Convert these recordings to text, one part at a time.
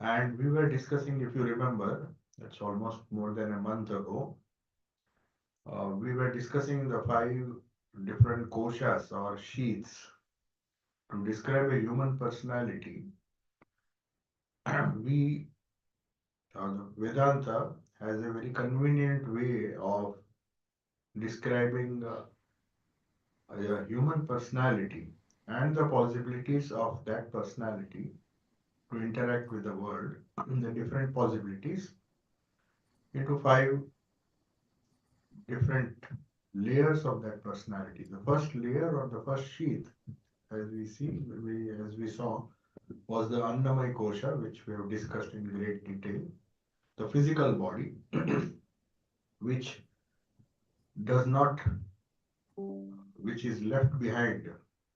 And we were discussing, if you remember, that's almost more than a month ago, we were discussing the five different koshas or sheaths to describe a human personality. we, the Vedanta has a very convenient way of describing a human personality and the possibilities of that personality to interact with the world, the different possibilities into five different layers of that personality. The first layer or the first sheath, as we saw, was the Annamaya Kosha, which we have discussed in great detail. The physical body, which does not, which is left behind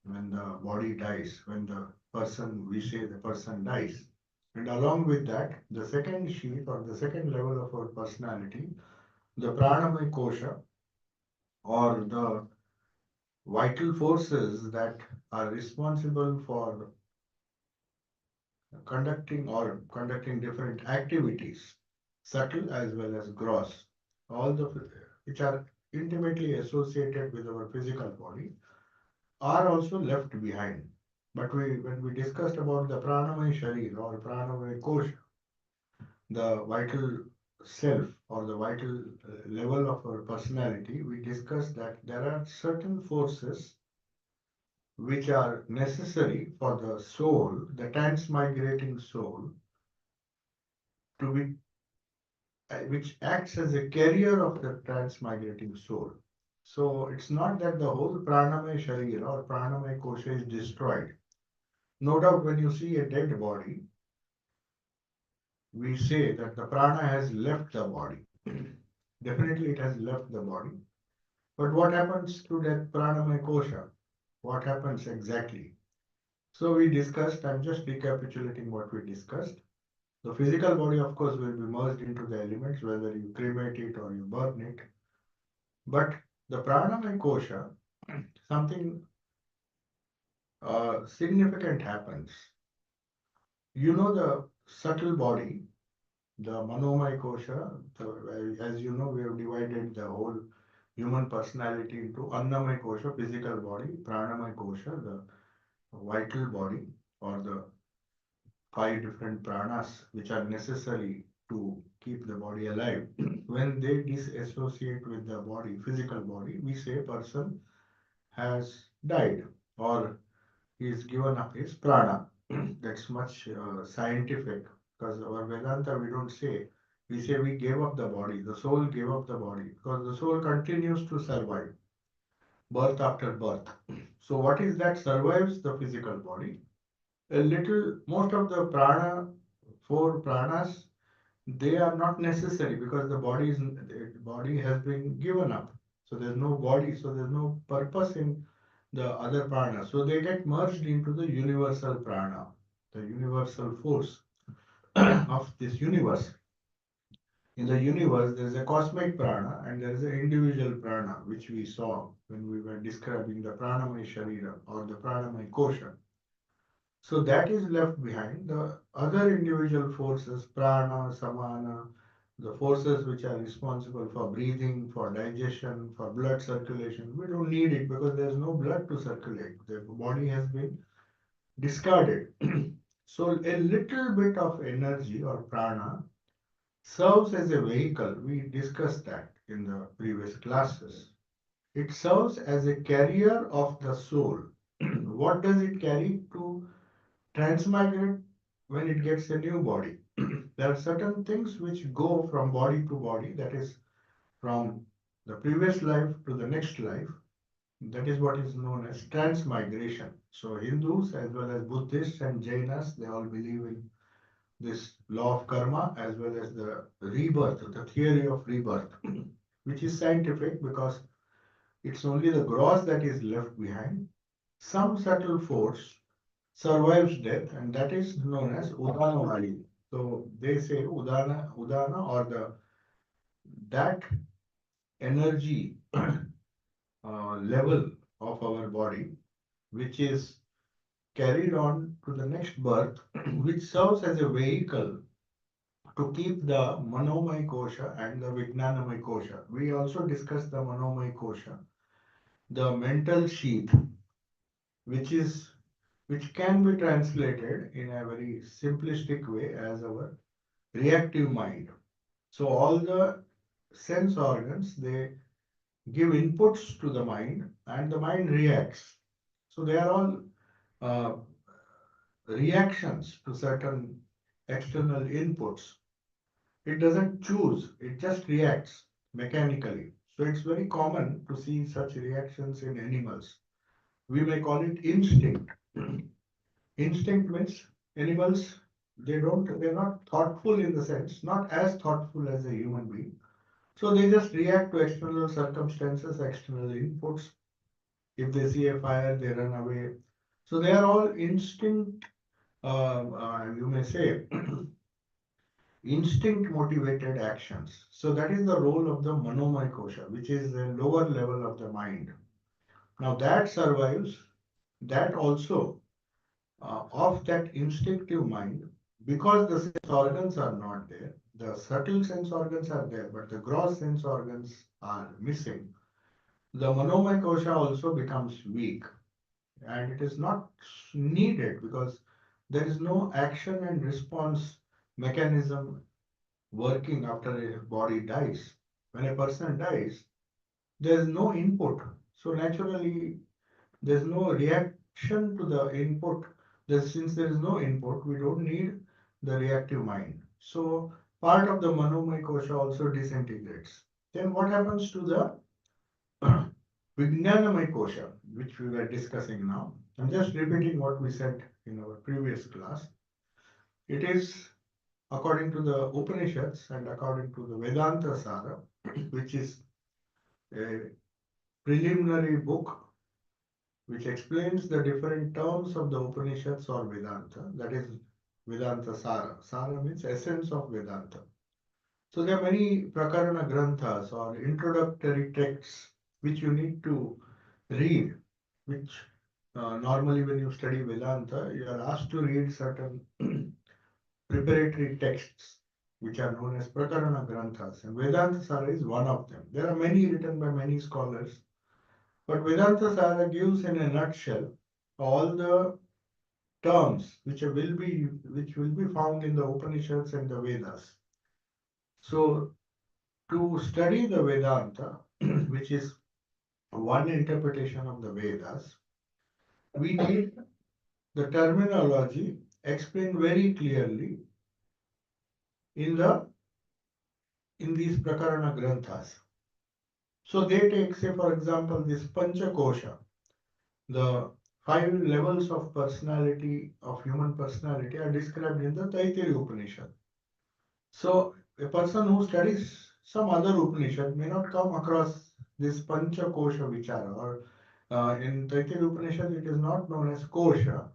when the body dies, when the person, we say the person dies. And along with that, the second sheath or the second level of our personality, the Pranamaya Kosha, or the vital forces that are responsible for conducting different activities, subtle as well as gross, all the which are intimately associated with our physical body, are also left behind. But when we discussed about the pranamaya sharir or pranamaya kosha, the vital self or the vital level of our personality, we discussed that there are certain forces which are necessary for the soul, the transmigrating soul, to be which acts as a carrier of the transmigrating soul. So it's not that the whole pranamaya sharira or pranamaya kosha is destroyed. No doubt, when you see a dead body, we say that the prana has left the body. Definitely, it has left the body. But what happens to that pranamaya kosha? What happens exactly? So we discussed, I'm just recapitulating what we discussed. The physical body, of course, will be merged into the elements, whether you cremate it or you burn it. But the pranamaya kosha, something significant happens. You know the subtle body, the manomaya kosha, as you know, we have divided the whole human personality into annamaya kosha, physical body, pranamaya kosha, the vital body, or the five different pranas which are necessary to keep the body alive. When they disassociate with the body, physical body, we say person has died or he is given up his prana. That's much scientific, because our Vedanta we don't say, we say we gave up the body, the soul gave up the body, because the soul continues to survive birth after birth. So what is that survives the physical body? A little, most of the prana, four pranas, they are not necessary because the body has been given up. So there's no body, so there's no purpose in the other prana. So they get merged into the universal prana, the universal force of this universe. In the universe, there's a cosmic prana and there's an individual prana, which we saw when we were describing the pranamaya sharira or the pranamaya kosha. So that is left behind. The other individual forces, prana, samana, the forces which are responsible for breathing, for digestion, for blood circulation, we don't need it because there's no blood to circulate. The body has been discarded. So a little bit of energy or prana serves as a vehicle. We discussed that in the previous classes. It serves as a carrier of the soul. What does it carry to transmigrate when it gets a new body? There are certain things which go from body to body, that is, from the previous life to the next life. That is what is known as transmigration. So, Hindus as well as Buddhists and Jainas, they all believe in this law of karma as well as the rebirth, the theory of rebirth, which is scientific because it's only the gross that is left behind. Some subtle force survives death, and that is known as Udana Vali. So they say Udana or the that energy level of our body, which is carried on to the next birth, which serves as a vehicle to keep the Manomay Kosha and the Vijnanamay Kosha. We also discussed the Manomay Kosha, the mental sheath, which is which can be translated in a very simplistic way as our reactive mind. So all the sense organs, they give inputs to the mind and the mind reacts. So they are all uh, reactions to certain external inputs. It doesn't choose, it just reacts mechanically. So it's very common to see such reactions in animals. We may call it instinct. Instinct means animals, they're not thoughtful in the sense, not as thoughtful as a human being. So they just react to external circumstances, external inputs. If they see a fire, they run away. So they are all instinct, you may say, instinct motivated actions. So that is the role of the Manomaya Kosha, which is the lower level of the mind. Now that survives, that also of that instinctive mind, because the sense organs are not there, the subtle sense organs are there, but the gross sense organs are missing. The Manomaya Kosha also becomes weak, and it is not needed because there is no action and response mechanism working after a body dies. When a person dies, there is no input. So naturally, there's no reaction to the input. Since there is no input, we don't need the reactive mind. So part of the Manomaya Kosha also disintegrates. Then what happens to the Vijnanamaya Kosha, which we were discussing now? I'm just repeating what we said in our previous class. It is according to the Upanishads and according to the Vedanta Sara, which is a preliminary book which explains the different terms of the Upanishads or Vedanta, that is Vedanta Sara. Sara means essence of Vedanta. So there are many Prakarana Granthas or introductory texts which you need to read, which normally when you study Vedanta, you are asked to read certain preparatory texts which are known as Prakarana Granthas, and Vedanta Sara is one of them. There are many written by many scholars, but Vedanta Sara gives in a nutshell all the terms which will be found in the Upanishads and the Vedas. So to study the Vedanta, which is one interpretation of the Vedas, we need the terminology explained very clearly in the in these Prakarana Granthas. So they take, say, for example, this Panchakosha, the five levels of personality, of human personality, are described in the Taittiriya Upanishad. So a person who studies some other Upanishad may not come across this Panchakosha Vichara, or in Taittiriya Upanishad it is not known as Kosha.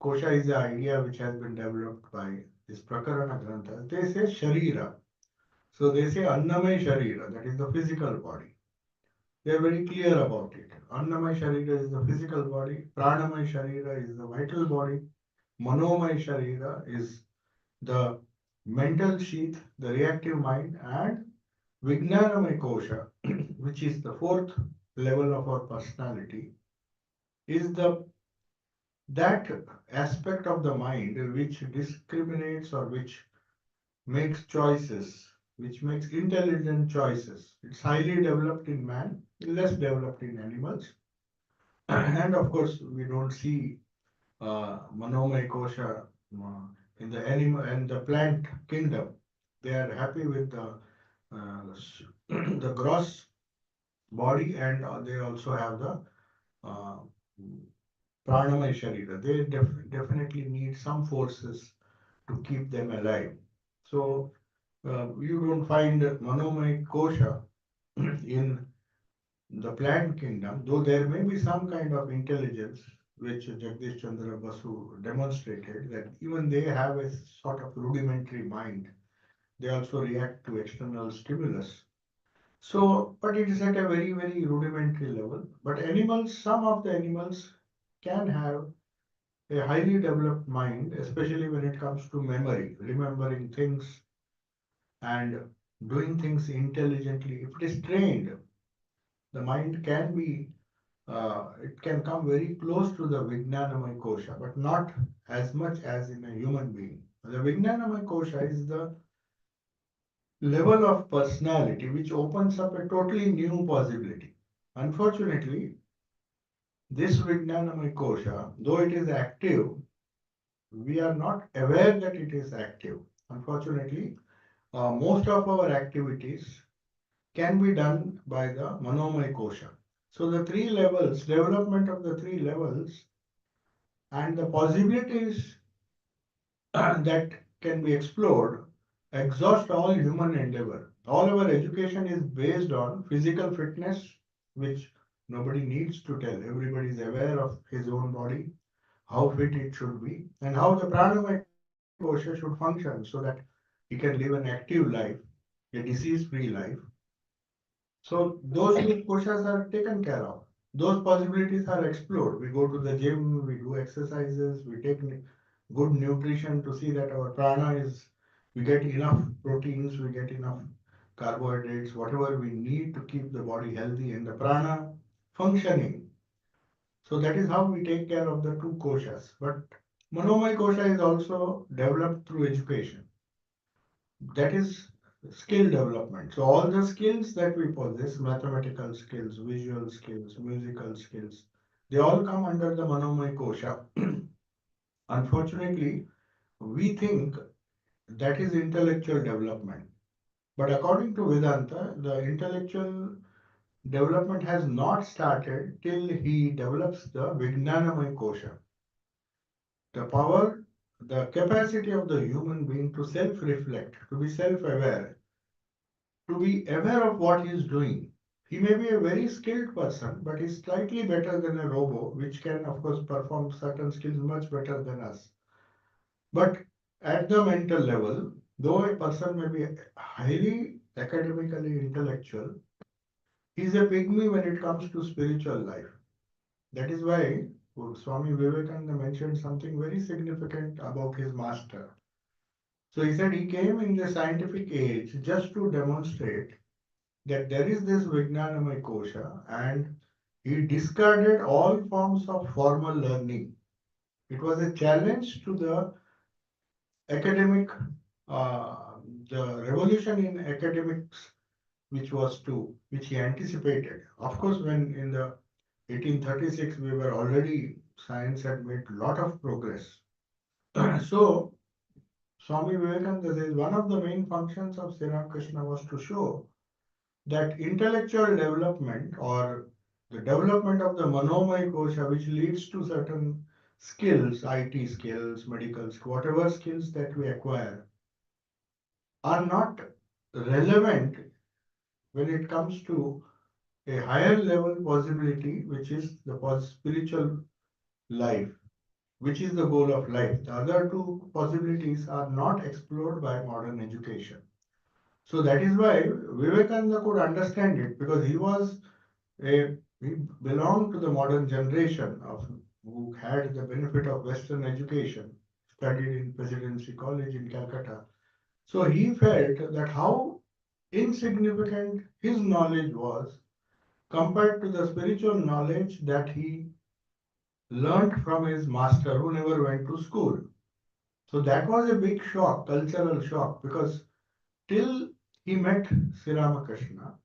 Kosha is the idea which has been developed by this Prakarana Grantha. They say Sharira. So they say Annamay Sharira, that is the physical body. They are very clear about it. Annamay Sharira is the physical body, Pranamay Sharira is the vital body, Manomay Sharira is the mental sheath, the reactive mind, and Vijnanamay Kosha, which is the fourth level of our personality, is the that aspect of the mind which discriminates or which makes choices, which makes intelligent choices. It's highly developed in man, less developed in animals. And of course, we don't see Manomaya Kosha in the animal and the plant kingdom. They are happy with the gross body, and they also have the uh, pranamaya sharira. They definitely need some forces to keep them alive. So you don't find Manomaya Kosha in the plant kingdom, though there may be some kind of intelligence which Jagdish Chandra Basu demonstrated, that even they have a sort of rudimentary mind. They also react to external stimulus. So, but it is at a very, very rudimentary level. But animals, some of the animals can have a highly developed mind, especially when it comes to memory, remembering things and doing things intelligently, if it is trained, the mind can be, it can come very close to the Vijnanamay Kosha, but not as much as in a human being. The Vijnanamay Kosha is the level of personality which opens up a totally new possibility. Unfortunately, this Vijnanamay Kosha, though it is active, we are not aware that it is active. Unfortunately, most of our activities can be done by the Manomay Kosha. So the three levels, development of the three levels and the possibilities that can be explored exhaust all human endeavor. All our education is based on physical fitness, which nobody needs to tell. Everybody is aware of his own body, how fit it should be, and how the pranamaya kosha should function so that he can live an active life, a disease-free life. So those two koshas are taken care of. Those possibilities are explored. We go to the gym, we do exercises, we take good nutrition to see that our prana is, we get enough proteins, we get enough carbohydrates, whatever we need to keep the body healthy and the prana functioning. So that is how we take care of the two koshas. But Manomay kosha is also developed through education. That is skill development. So all the skills that we possess, mathematical skills, visual skills, musical skills, they all come under the Manomay kosha. Unfortunately, we think that is intellectual development. But according to Vedanta, the intellectual development has not started till he develops the Vijnanamay kosha. The power, the capacity of the human being to self-reflect, to be self-aware, to be aware of what he is doing. He may be a very skilled person, but he's slightly better than a robot, which can, of course, perform certain skills much better than us. But at the mental level, though a person may be highly academically intellectual, he's a pygmy when it comes to spiritual life. That is why Swami Vivekananda mentioned something very significant about his master. So he said he came in the scientific age just to demonstrate that there is this Vijnanamay Kosha and he discarded all forms of formal learning. It was a challenge to the academic, uh, the revolution in academics, which he anticipated. Of course, when in the 1836 we were already, science had made a lot of progress. So, Swami Vivekananda says one of the main functions of Sri Ramakrishna was to show that intellectual development or the development of the Manomay Kosha, which leads to certain skills, IT skills, medical skills, whatever skills that we acquire, are not relevant when it comes to a higher level possibility, which is the spiritual life, which is the goal of life. The other two possibilities are not explored by modern education. So that is why Vivekananda could understand it because he belonged to the modern generation of who had the benefit of Western education, studied in Presidency College in Calcutta. So he felt that how insignificant his knowledge was compared to the spiritual knowledge that he learnt from his master who never went to school. So that was a big shock, cultural shock, because till he met Sri Ramakrishna,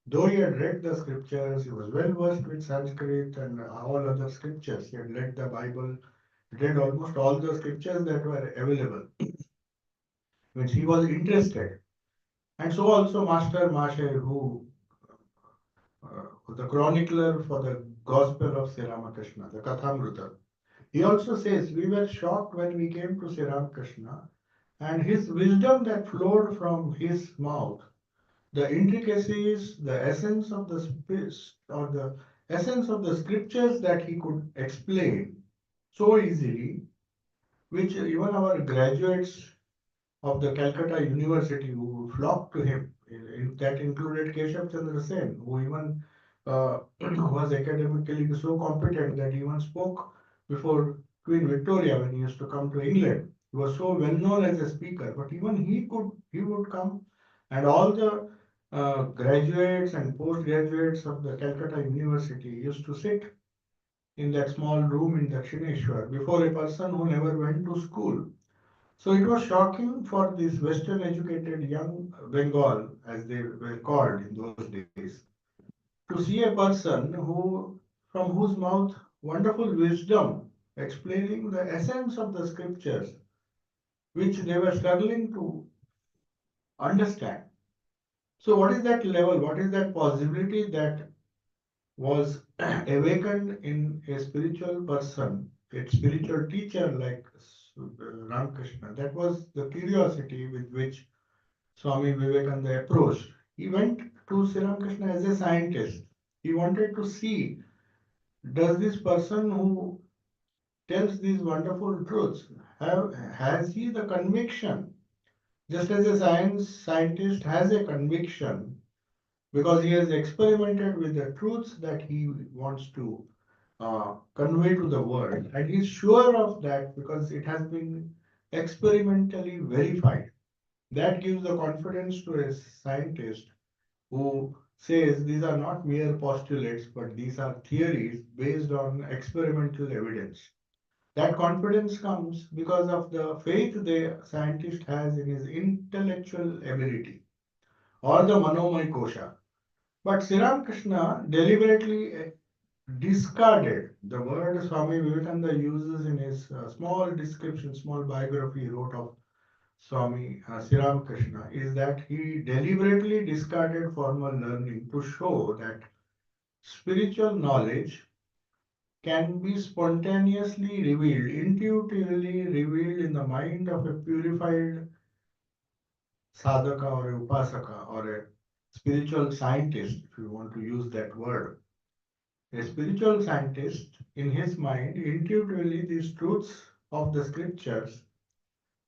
though he had read the scriptures, he was well versed with Sanskrit and all other scriptures. He had read the Bible, read almost all the scriptures that were available, which he was interested. And so also Master Mashe, who was the chronicler for the Gospel of Sri Ramakrishna, the Kathamrita. He also says, we were shocked when we came to Sri Ramakrishna and his wisdom that flowed from his mouth, the intricacies, the essence of the space or the essence of the scriptures that he could explain so easily, which even our graduates of the Calcutta University who flocked to him, that included Keshav Chandra Sen, who even was academically so competent that he even spoke before Queen Victoria when he used to come to England. He was so well known as a speaker, but even he would come, and all the graduates and postgraduates of the Calcutta University used to sit in that small room in Dakshineshwar before a person who never went to school. So it was shocking for this Western educated young Bengal, as they were called in those days, to see a person from whose mouth wonderful wisdom explaining the essence of the scriptures, which they were struggling to understand. So, what is that level? What is that possibility that was awakened in a spiritual person, a spiritual teacher like Ramakrishna? That was the curiosity with which Swami Vivekananda approached. He went to Sri Ramakrishna as a scientist. He wanted to see, does this person who tells these wonderful truths has he the conviction, just as a scientist has a conviction because he has experimented with the truths that he wants to convey to the world, and he's sure of that because it has been experimentally verified. That gives the confidence to a scientist who says these are not mere postulates, but these are theories based on experimental evidence. That confidence comes because of the faith the scientist has in his intellectual ability or the Manomay Kosha. But Sri Ramakrishna deliberately discarded the word Swami Vivekananda uses in his small description, small biography he wrote of Swami Sri Ramakrishna, is that he deliberately discarded formal learning to show that spiritual knowledge can be spontaneously revealed, intuitively revealed in the mind of a purified sadhaka or a upasaka or a spiritual scientist, if you want to use that word. A spiritual scientist, in his mind, intuitively these truths of the scriptures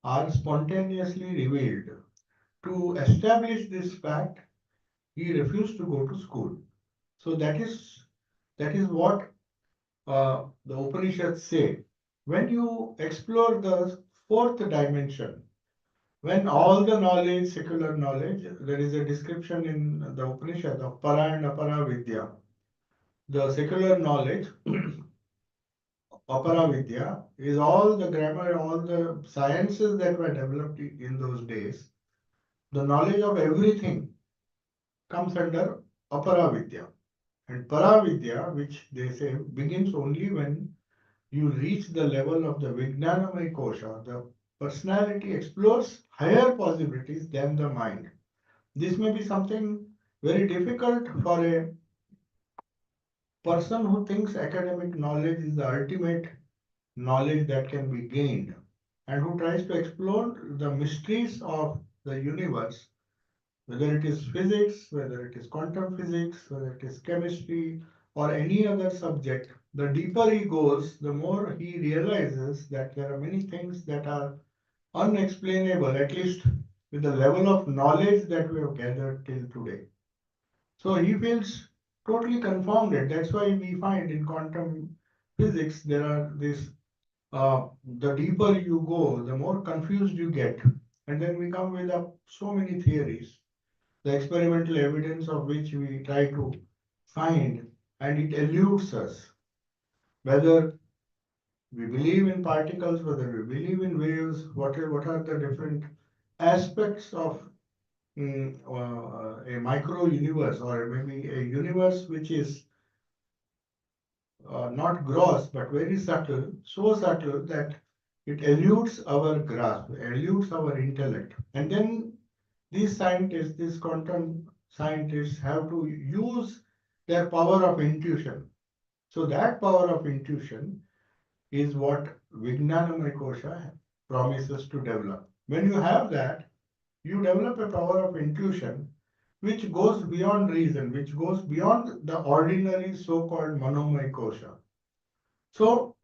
are spontaneously revealed. To establish this fact, he refused to go to school. So that is what the Upanishads say. When you explore the fourth dimension, when all the knowledge, secular knowledge, there is a description in the Upanishad of para and apara vidya. The secular knowledge, apara vidya, is all the grammar, all the sciences that were developed in those days. The knowledge of everything comes under apara vidya. And para vidya, which they say begins only when you reach the level of the Vijnanamay Kosha. The personality explores higher possibilities than the mind. This may be something very difficult for a person who thinks academic knowledge is the ultimate knowledge that can be gained and who tries to explore the mysteries of the universe, whether it is physics, whether it is quantum physics, whether it is chemistry, or any other subject. The deeper he goes, the more he realizes that there are many things that are unexplainable, at least with the level of knowledge that we have gathered till today. So he feels totally confounded. That's why we find in quantum physics there are this the deeper you go, the more confused you get. And then we come with up so many theories, the experimental evidence of which we try to find, and it eludes us. Whether we believe in particles, whether we believe in waves, what are the different aspects of a micro universe or maybe a universe which is not gross but very subtle, so subtle that it eludes our grasp, eludes our intellect. And then these scientists, these quantum scientists, have to use their power of intuition. So that power of intuition is what Vijnanamaya Kosha promises to develop. When you have that, you develop a power of intuition which goes beyond reason, which goes beyond the ordinary so-called Manomaya Kosha. So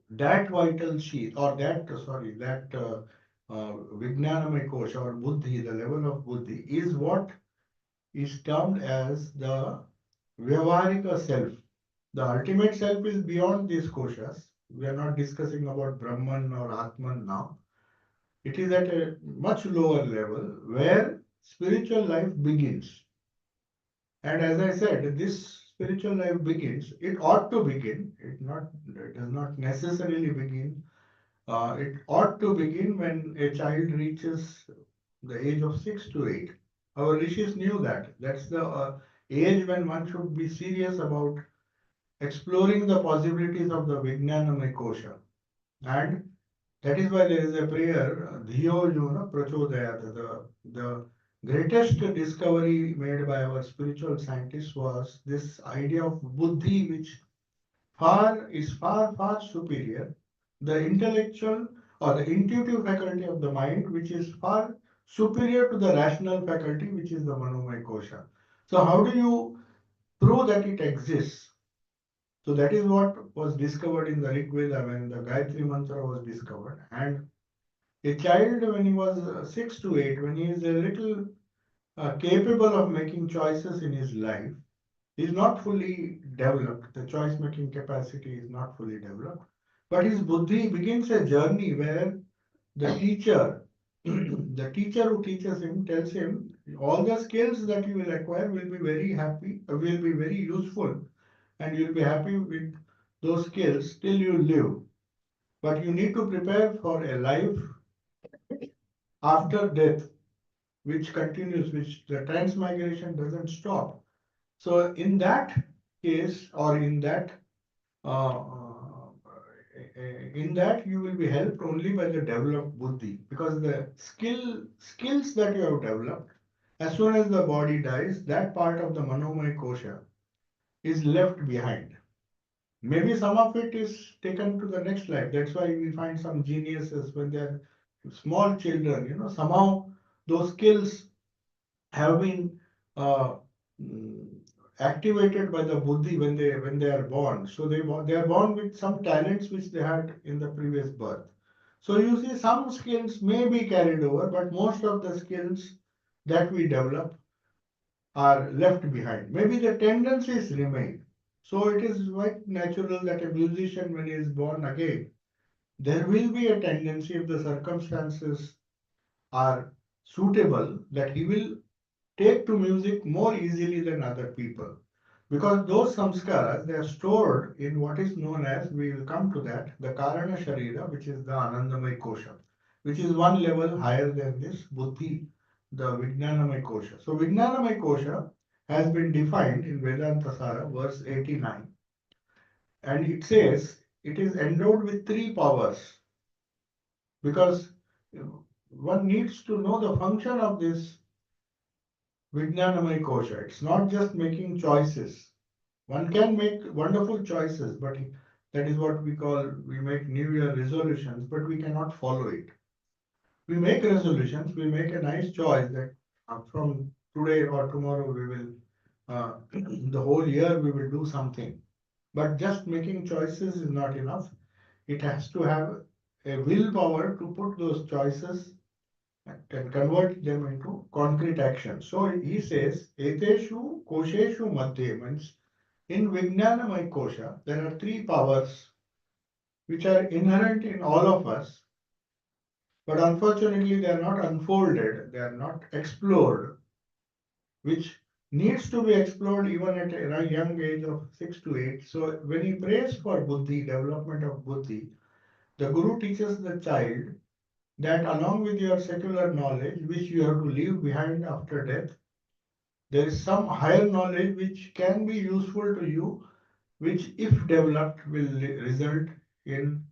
that vital sheath, or that, sorry, that Vijnanamaya Kosha or Buddhi, the level of Buddhi, is what is termed as the Vyavaharika self. The ultimate self is beyond these koshas. We are not discussing about Brahman or Atman now. It is at a much lower level where spiritual life begins. And as I said, this spiritual life begins, it ought to begin, it does not necessarily begin. It ought to begin when a child reaches the age of 6 to 8. Our rishis knew that. That's the age when one should be serious about exploring the possibilities of the Vijnanamaya Kosha. And that is why there is a prayer, Dhiyo Yuna Prachodayat. The greatest discovery made by our spiritual scientists was this idea of buddhi, which far superior. The intellectual or the intuitive faculty of the mind, which is far superior to the rational faculty, which is the Manomaya Kosha. So how do you prove that it exists? So that is what was discovered in the Rig Veda when the Gayatri Mantra was discovered. And a child, when he was 6 to 8, when he is a little capable of making choices in his life, is not fully developed. The choice making capacity is not fully developed. But his buddhi begins a journey where the teacher, the teacher who teaches him tells him all the skills that you will acquire will be very happy, will be very useful, and you'll be happy with those skills till you live. But you need to prepare for a life after death, which continues, which the transmigration doesn't stop. So in that case, or uh, in that you will be helped only by the developed buddhi, because the skills that you have developed, as soon as the body dies, that part of the manomaya kosha is left behind. Maybe some of it is taken to the next life. That's why we find some geniuses when they're small children, somehow those skills have been uh, mm, activated by the buddhi when they are born. So they are born with some talents which they had in the previous birth. So you see, some skills may be carried over, but most of the skills that we develop are left behind. Maybe the tendencies remain. So it is quite natural that a musician, when he is born again, there will be a tendency, if the circumstances are suitable, that he will take to music more easily than other people. Because those samskaras, they are stored in what is known as, we will come to that, the Karana Sharira, which is the Anandamaya Kosha, which is one level higher than this Buddhi, the Vijnanamaya Kosha. So Vijnanamaya Kosha has been defined in Vedanta Sara, verse 89, and it says it is endowed with three powers, because one needs to know the function of this Vijnanamaya Kosha. It's not just making choices. One can make wonderful choices, but that is what we make New Year resolutions, but we cannot follow it. We make resolutions, we make a nice choice that from today or tomorrow we will, the whole year we will do something. But just making choices is not enough. It has to have a willpower to put those choices and convert them into concrete action. So he says, Eteshu kosheshu madhye, means in Vijnanamaya Kosha, there are three powers which are inherent in all of us, but unfortunately they are not unfolded, they are not explored, which needs to be explored even at a young age of 6 to 8. So when he prays for buddhi, development of buddhi, the Guru teaches the child that along with your secular knowledge, which you have to leave behind after death, there is some higher knowledge which can be useful to you, which, if developed, will result in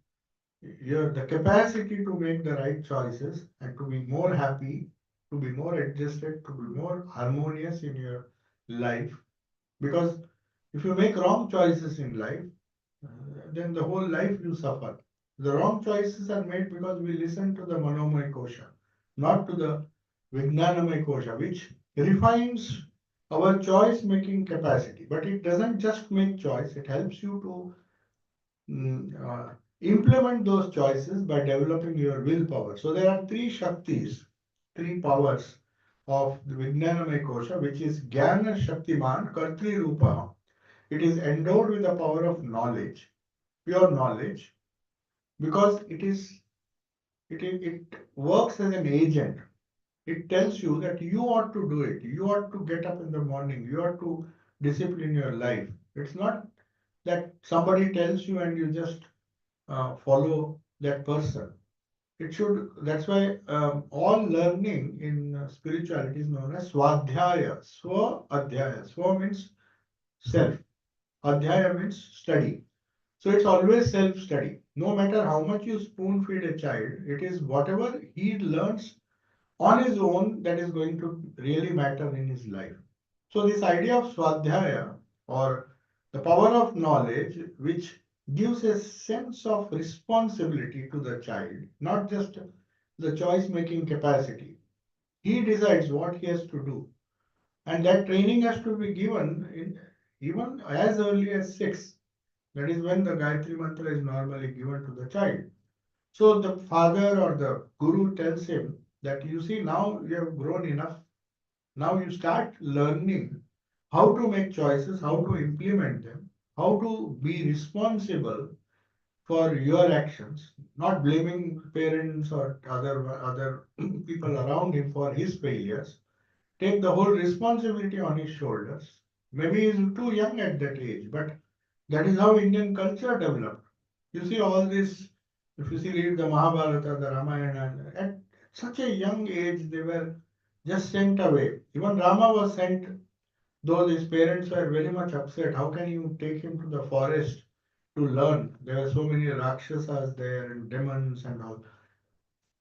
the capacity to make the right choices and to be more happy, to be more adjusted, to be more harmonious in your life. Because if you make wrong choices in life, then the whole life you suffer. The wrong choices are made because we listen to the Manomaya Kosha, not to the Vijnanamaya Kosha, which refines our choice making capacity. But it doesn't just make choice, it helps you to implement those choices by developing your willpower. So there are three Shaktis, three powers of the Vijnanamaya Kosha, which is Jnana Shaktiman Kartri Rupa. It is endowed with the power of knowledge, pure knowledge. because it works as an agent. It tells you that you ought to do it. You ought to get up in the morning. You ought to discipline your life. It's not that somebody tells you and you just follow that person. It should. That's why all learning in spirituality is known as swadhyaya. Swa adhyaya. Swa means self. Adhyaya means study. So it's always self study. No matter how much you spoon feed a child, it is whatever he learns on his own that is going to really matter in his life. So this idea of swadhyaya or the power of knowledge, which gives a sense of responsibility to the child, not just the choice making capacity. He decides what he has to do. And that training has to be given in even as early as 6. That is when the Gayatri Mantra is normally given to the child. So the father or the guru tells him that you see now you have grown enough. Now you start learning how to make choices, how to implement them, how to be responsible for your actions, not blaming parents or other people around him for his failures. Take the whole responsibility on his shoulders. Maybe he's too young at that age, but that is how Indian culture developed. You see all this, if you see read the Mahabharata, the Ramayana, at such a young age they were just sent away. Even Rama was sent, though his parents were very much upset. How can you take him to the forest to learn? There were so many Rakshasas there and demons and all.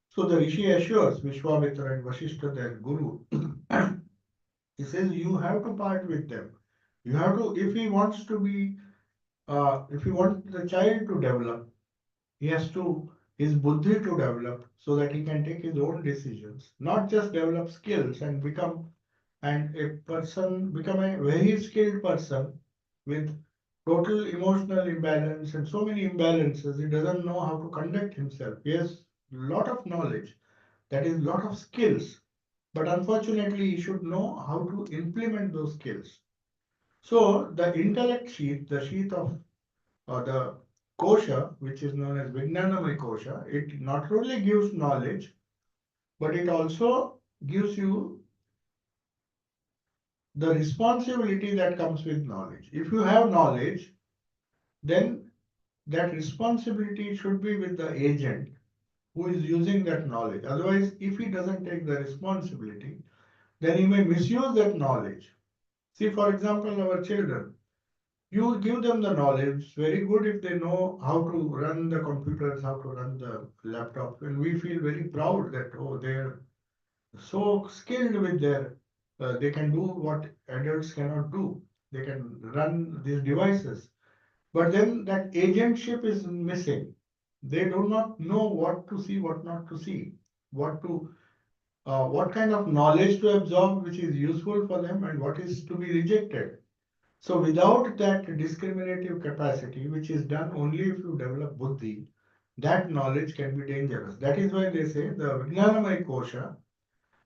So the Rishi assures Vishwamitra and Vasishtha, their guru, he says, you have to part with them. You have to, if he wants to be, if you want the child to develop, he has to, his buddhi to develop so that he can take his own decisions, not just develop skills and become, and a person become a very skilled person with total emotional imbalance and so many imbalances. He doesn't know how to conduct himself. He has lot of knowledge, that is lot of skills, but unfortunately he should know how to implement those skills. So the intellect sheath, the sheath of or the kosha, which is known as Vijnanamay kosha, it not only gives knowledge, but it also gives you the responsibility that comes with knowledge. If you have knowledge, then that responsibility should be with the agent who is using that knowledge. Otherwise, if he doesn't take the responsibility, then he may misuse that knowledge. See, for example, our children, you give them the knowledge. It's very good if they know how to run the computers, how to run the laptop. And we feel very proud that, oh, they're so skilled with their, they can do what adults cannot do. They can run these devices. But then that agentship is missing. They do not know what to see, what not to see, what kind of knowledge to absorb, which is useful for them, and what is to be rejected. So without that discriminative capacity, which is done only if you develop buddhi, that knowledge can be dangerous. That is why they say the Vijnanamaya kosha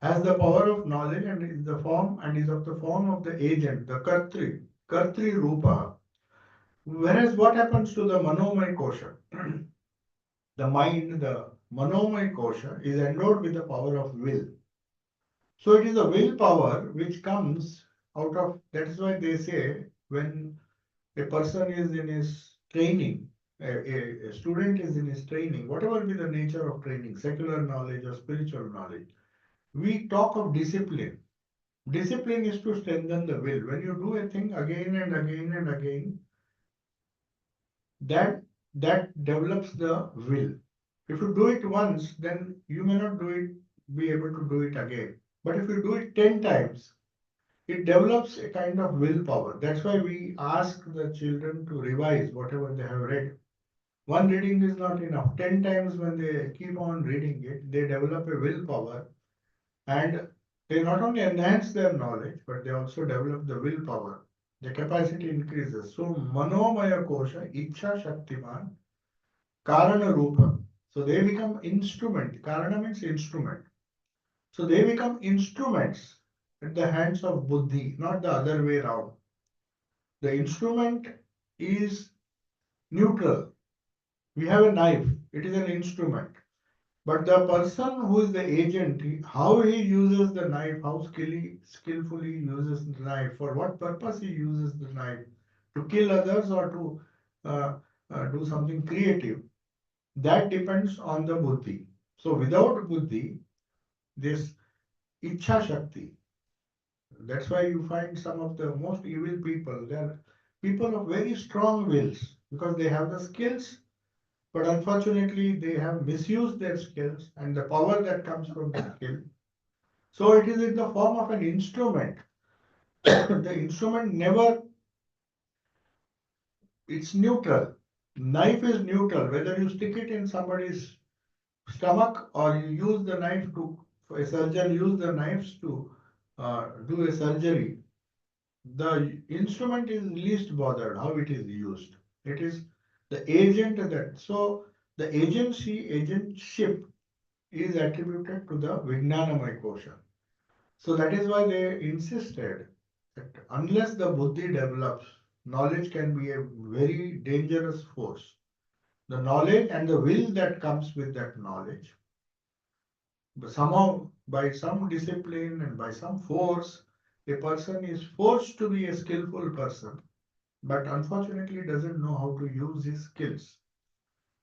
has the power of knowledge and is the form and is of the form of the agent, the Kartri Rupa. Whereas what happens to the Manomaya kosha? The mind, the Manomaya kosha is endowed with the power of will. So it is the willpower which comes out of, that is why they say when a person is in his training, a student is in his training, whatever be the nature of training, secular knowledge or spiritual knowledge, we talk of discipline. Discipline is to strengthen the will. When you do a thing again and again and again, that that develops the will. If you do it once, then you may not be able to do it again. But if you do it 10 times, it develops a kind of willpower. That's why we ask the children to revise whatever they have read. One reading is not enough. 10 times when they keep on reading it, they develop a willpower and they not only enhance their knowledge, but they also develop the willpower. The capacity increases. So, Manomaya Kosha, Ichha Shaktiman, Karana Rupa. So, they become instrument. Karana means instrument. So, they become instruments at the hands of Buddhi, not the other way around. The instrument is neutral. We have a knife. It is an instrument. But the person who is the agent, how he uses the knife, how skillfully uses the knife, for what purpose he uses the knife, to kill others or to uh, do something creative, that depends on the buddhi. So without buddhi, this ichha shakti, that's why you find some of the most evil people, they are people of very strong wills because they have the skills, but unfortunately they have misused their skills and the power that comes from the skill. So it is in the form of an instrument. The instrument never, it's neutral. Knife is neutral. Whether you stick it in somebody's stomach or you use the knife to, a surgeon use the knives to do a surgery, the instrument is least bothered how it is used. It is the agent that, so the agentship is attributed to the Vijnanamaya kosha. So that is why they insisted that unless the buddhi develops, knowledge can be a very dangerous force. The knowledge and the will that comes with that knowledge, but somehow by some discipline and by some force, a person is forced to be a skillful person, but unfortunately doesn't know how to use his skills.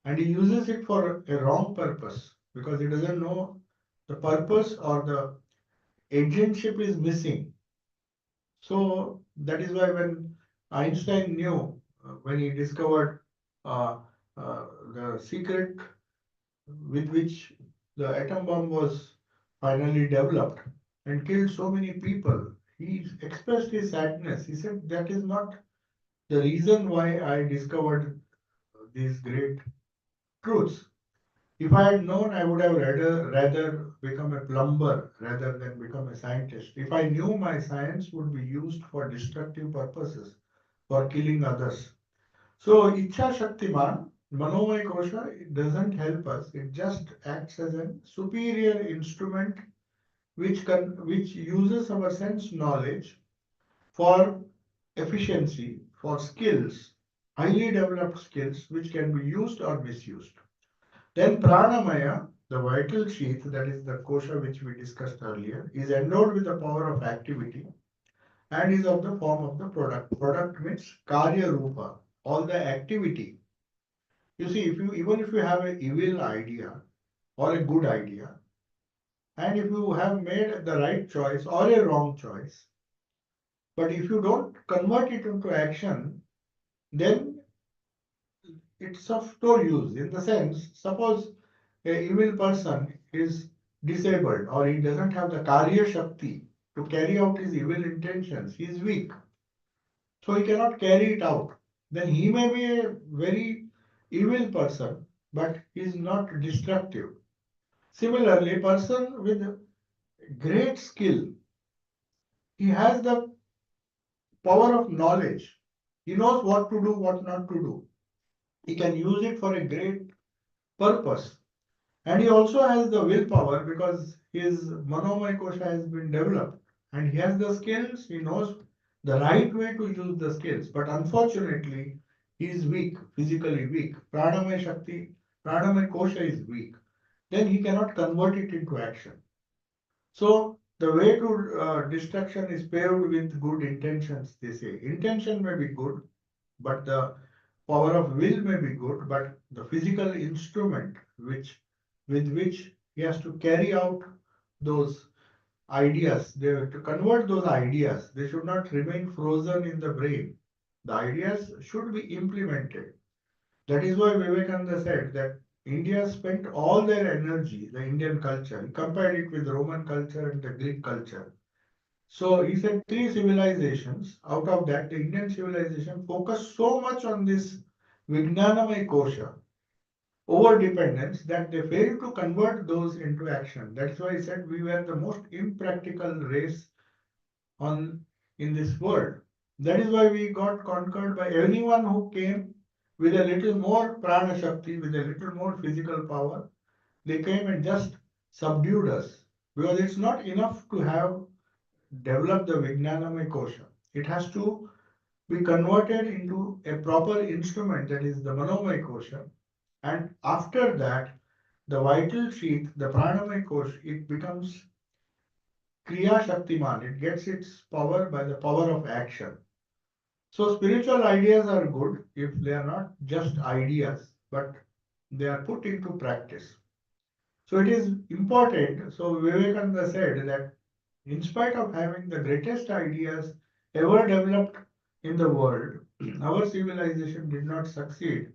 And he uses it for a wrong purpose because he doesn't know the purpose or the agentship is missing. So that is why when Einstein knew, when he discovered uh, the secret with which the atom bomb was finally developed and killed so many people, he expressed his sadness. He said, that is not the reason why I discovered these great truths. If I had known, I would have rather become a plumber rather than become a scientist. If I knew my science would be used for destructive purposes, for killing others. So, Ichha Shaktiman, Manomaya Kosha, it doesn't help us. It just acts as a superior instrument which uses our sense knowledge for efficiency, for skills, highly developed skills, which can be used or misused. Then Pranamaya, the vital sheath, that is the kosha which we discussed earlier, is endowed with the power of activity and is of the form of the product. Product means Karya Rupa, all the activity. You see, if you even if you have an evil idea or a good idea, and if you have made the right choice or a wrong choice, but if you don't convert it into action, then it's of no use. In the sense, suppose a evil person is disabled or he doesn't have the Karya Shakti to carry out his evil intentions, he is weak, so he cannot carry it out. Then he may be a very evil person, but he is not destructive. Similarly, a person with great skill, he has the power of knowledge. He knows what to do, what not to do. He can use it for a great purpose. And he also has the willpower because his Manomaya Kosha has been developed and he has the skills, he knows the right way to use the skills. But unfortunately, he is weak, physically weak. Pranamaya Shakti, Pranamaya Kosha is weak. Then he cannot convert it into action. So the way to destruction is paved with good intentions, they say. Intention may be good, but the power of will may be good, but the physical instrument with which he has to carry out those ideas, to convert those ideas, they should not remain frozen in the brain. The ideas should be implemented. That is why Vivekananda said that India spent all their energy, the Indian culture, he compared it with Roman culture and the Greek culture. So he said three civilizations, out of that, the Indian civilization focused so much on this Vijnanamaya kosha, over dependence, that they failed to convert those into action. That's why he said we were the most impractical race on in this world. That is why we got conquered by anyone who came with a little more prana shakti, with a little more physical power. They came and just subdued us. Because it's not enough to have developed the Vijnanamaya kosha. It has to be converted into a proper instrument, that is the Manomaya kosha. And after that, the vital sheath, the pranamaya kosh, it becomes Kriya Shaktiman. It gets its power by the power of action. So spiritual ideas are good if they are not just ideas, but they are put into practice. So it is important. So Vivekananda said that in spite of having the greatest ideas ever developed in the world, our civilization did not succeed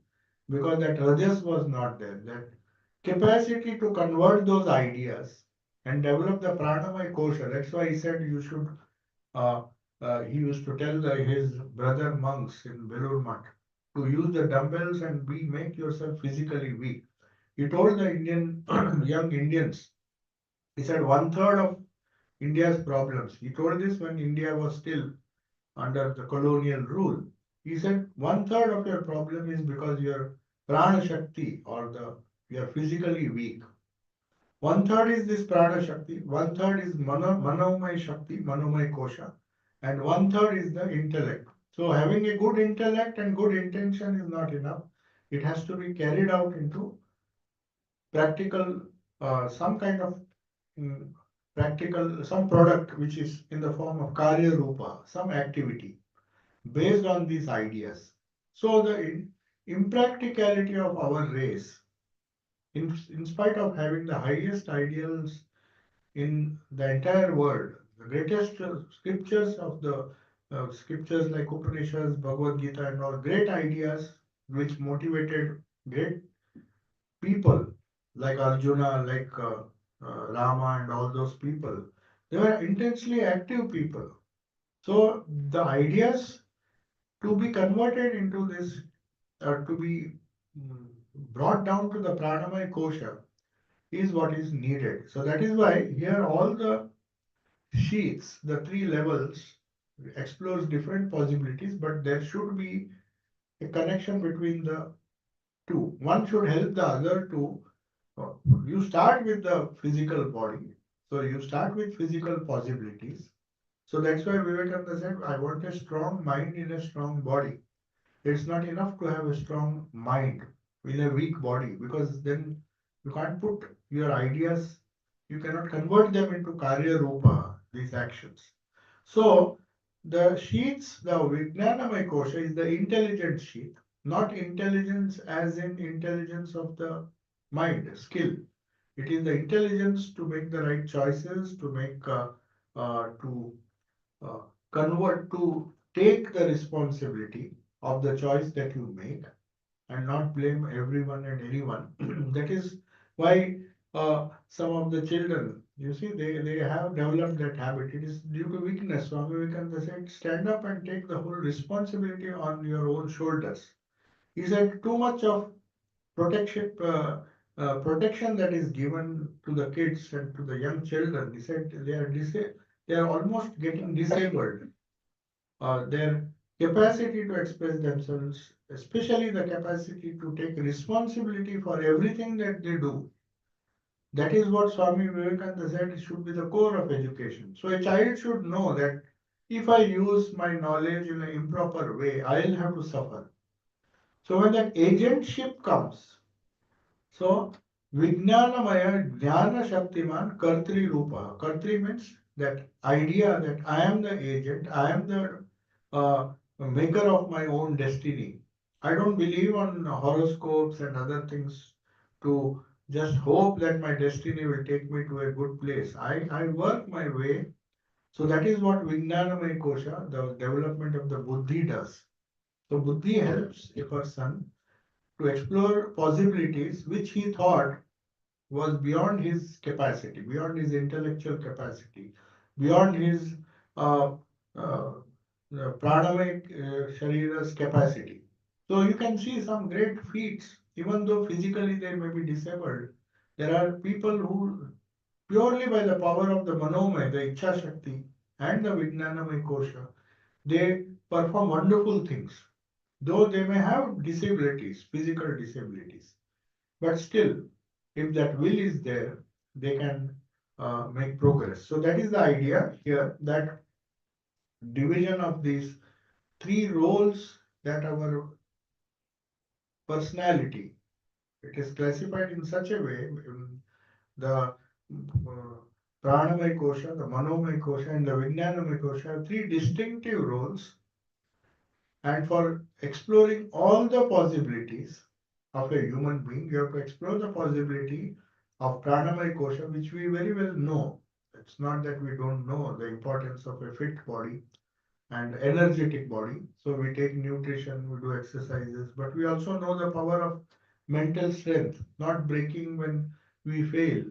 because that rajas was not there. That capacity to convert those ideas and develop the pranamaya kosha. That's why he said you should. Uh, he used to tell his brother monks in Belur Math to use the dumbbells and make yourself physically weak. He told the Indian young Indians. He said one third of India's problems. He told this when India was still under the colonial rule. He said one third of your problem is because your prana shakti or you are physically weak. One third is this prana shakti, one third is manomay shakti, manomay kosha, and one third is the intellect. So having a good intellect and good intention is not enough. It has to be carried out into practical, some kind of mm, practical, some product which is in the form of karya rupa, some activity based on these ideas. So the impracticality of our race, in spite of having the highest ideals in the entire world, the greatest scriptures of the scriptures like Upanishads, Bhagavad Gita, and all great ideas which motivated great people like Arjuna, like Rama, and all those people. They were intensely active people. So the ideas to be converted into this, to be mm, brought down to the pranamaya kosha is what is needed. So that is why here all the sheets, the three levels, explores different possibilities, but there should be a connection between the two. One should help the other to. uh, You start with the physical body, so you start with physical possibilities. So that's why Vivekananda said, I want a strong mind in a strong body. It's not enough to have a strong mind in a weak body because then you can't put your ideas, you cannot convert them into Karya Rupa, these actions. So the sheets, the Vijnanamaya Kosha is the intelligent sheet, not intelligence as in intelligence of the mind, skill. It is the intelligence to make the right choices, to to uh, to take the responsibility of the choice that you make and not blame everyone and anyone. That is why some of the children, you see, they have developed that habit. It is due to weakness. Swami Vivekananda said, stand up and take the whole responsibility on your own shoulders. He said, too much of protection that is given to the kids and to the young children. He said they are almost getting disabled. Their capacity to express themselves, especially the capacity to take responsibility for everything that they do. That is what Swami Vivekananda said should be the core of education. So a child should know that if I use my knowledge in an improper way, I'll have to suffer. So when that agentship comes, so Vijnanamaya Jnana Shaktiman Kartri Rupa. Kartri means that idea that I am the agent, I am the maker of my own destiny. I don't believe on horoscopes and other things to just hope that my destiny will take me to a good place. I work my way. So that is what Vijnanamaya Kosha, the development of the Buddhi does. So Buddhi helps a person to explore possibilities which he thought was beyond his capacity, beyond his intellectual capacity, beyond his uh, uh, pranamaya sharira's capacity. So you can see some great feats, even though physically they may be disabled. There are people who purely by the power of the manomaya, the ichha shakti, and the vijnanamaya kosha, they perform wonderful things, though they may have disabilities, physical disabilities. But still, if that will is there, they can make progress. So that is the idea here, that division of these three roles that our personality It is classified in such a way, the Pranamaya Kosha, the Manomaya Kosha, and the Vijnanamaya Kosha have three distinctive roles. And for exploring all the possibilities of a human being, you have to explore the possibility of Pranamaya Kosha, which we very well know. It's not that we don't know the importance of a fit body and energetic body. So we take nutrition, we do exercises, but we also know the power of mental strength, not breaking when we fail.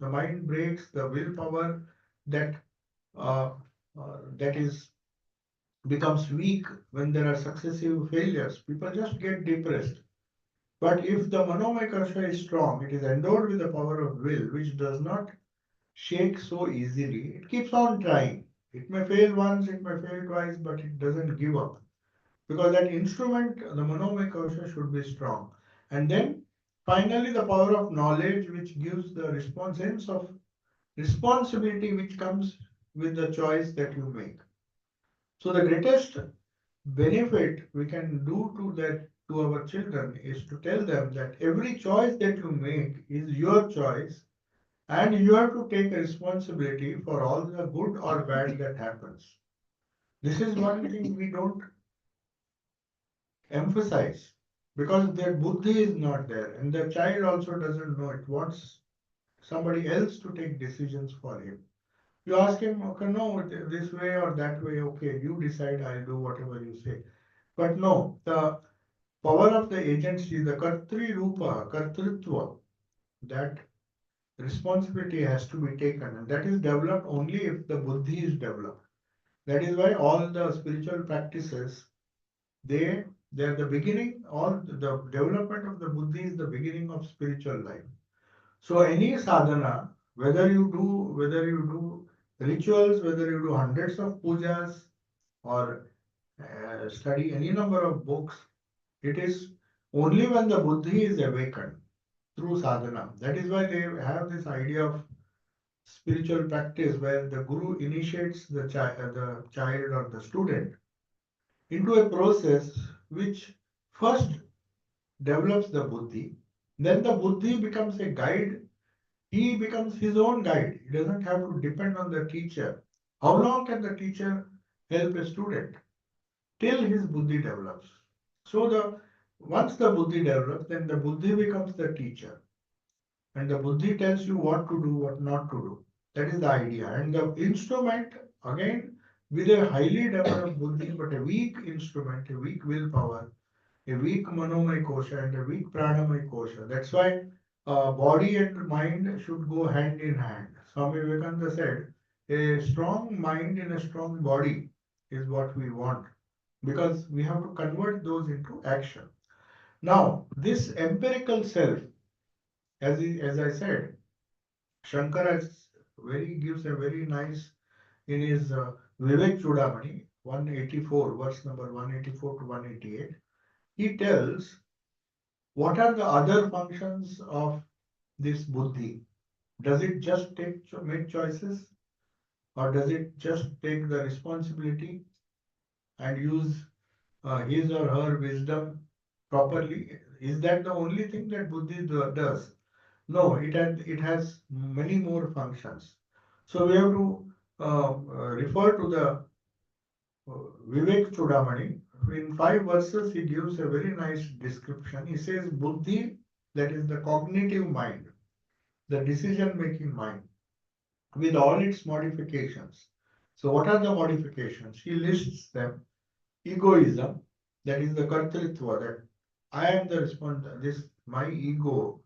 The mind breaks, the willpower that that is becomes weak when there are successive failures. People just get depressed. But if the Manomaya Kasha is strong, it is endowed with the power of will, which does not shake so easily. It keeps on trying. It may fail once, it may fail twice, but it doesn't give up. Because that instrument, the Manomaya Kasha, should be strong. And then finally, the power of knowledge, which gives the sense of responsibility which comes with the choice that you make. So the greatest benefit we can do to our children is to tell them that every choice that you make is your choice and you have to take responsibility for all the good or bad that happens. This is one thing we don't emphasize because their buddhi is not there and the child also doesn't know it wants somebody else to take decisions for him. You ask him, okay, no, this way or that way, okay, you decide, I'll do whatever you say. But no, the power of the agency, the Kartri Rupa, Kartritva, that responsibility has to be taken, and that is developed only if the buddhi is developed. That is why all the spiritual practices, they are the beginning, all the development of the buddhi is the beginning of spiritual life. So any sadhana, whether you do rituals, whether you do hundreds of pujas or study any number of books, it is only when the buddhi is awakened through sadhana. That is why they have this idea of spiritual practice where the guru initiates the child or the student into a process which first develops the buddhi, then the buddhi becomes a guide. He becomes his own guide. He doesn't have to depend on the teacher. How long can the teacher help a student? Till his buddhi develops. So the once the buddhi develops, then the buddhi becomes the teacher. And the buddhi tells you what to do, what not to do. That is the idea. And the instrument, again, with a highly developed buddhi, but a weak instrument, a weak willpower, a weak manomaya kosha, and a weak pranamaya kosha. That's why body and mind should go hand in hand. Swami Vivekananda said, a strong mind in a strong body is what we want because we have to convert those into action. Now, this empirical self, as I said, Shankara gives a very nice in his Vivek Chudamani 184, verse number 184 to 188. He tells what are the other functions of this buddhi. Does it just make choices, or does it just take the responsibility and use his or her wisdom properly? Is that the only thing that buddhi does? No, it has many more functions. So we have to refer to the Vivek Chudamani. In 5 verses, he gives a very nice description. He says, Buddhi, that is the cognitive mind, the decision-making mind, with all its modifications. So what are the modifications? He lists them. Egoism, that is the kartritva, that I am the respondent, this my ego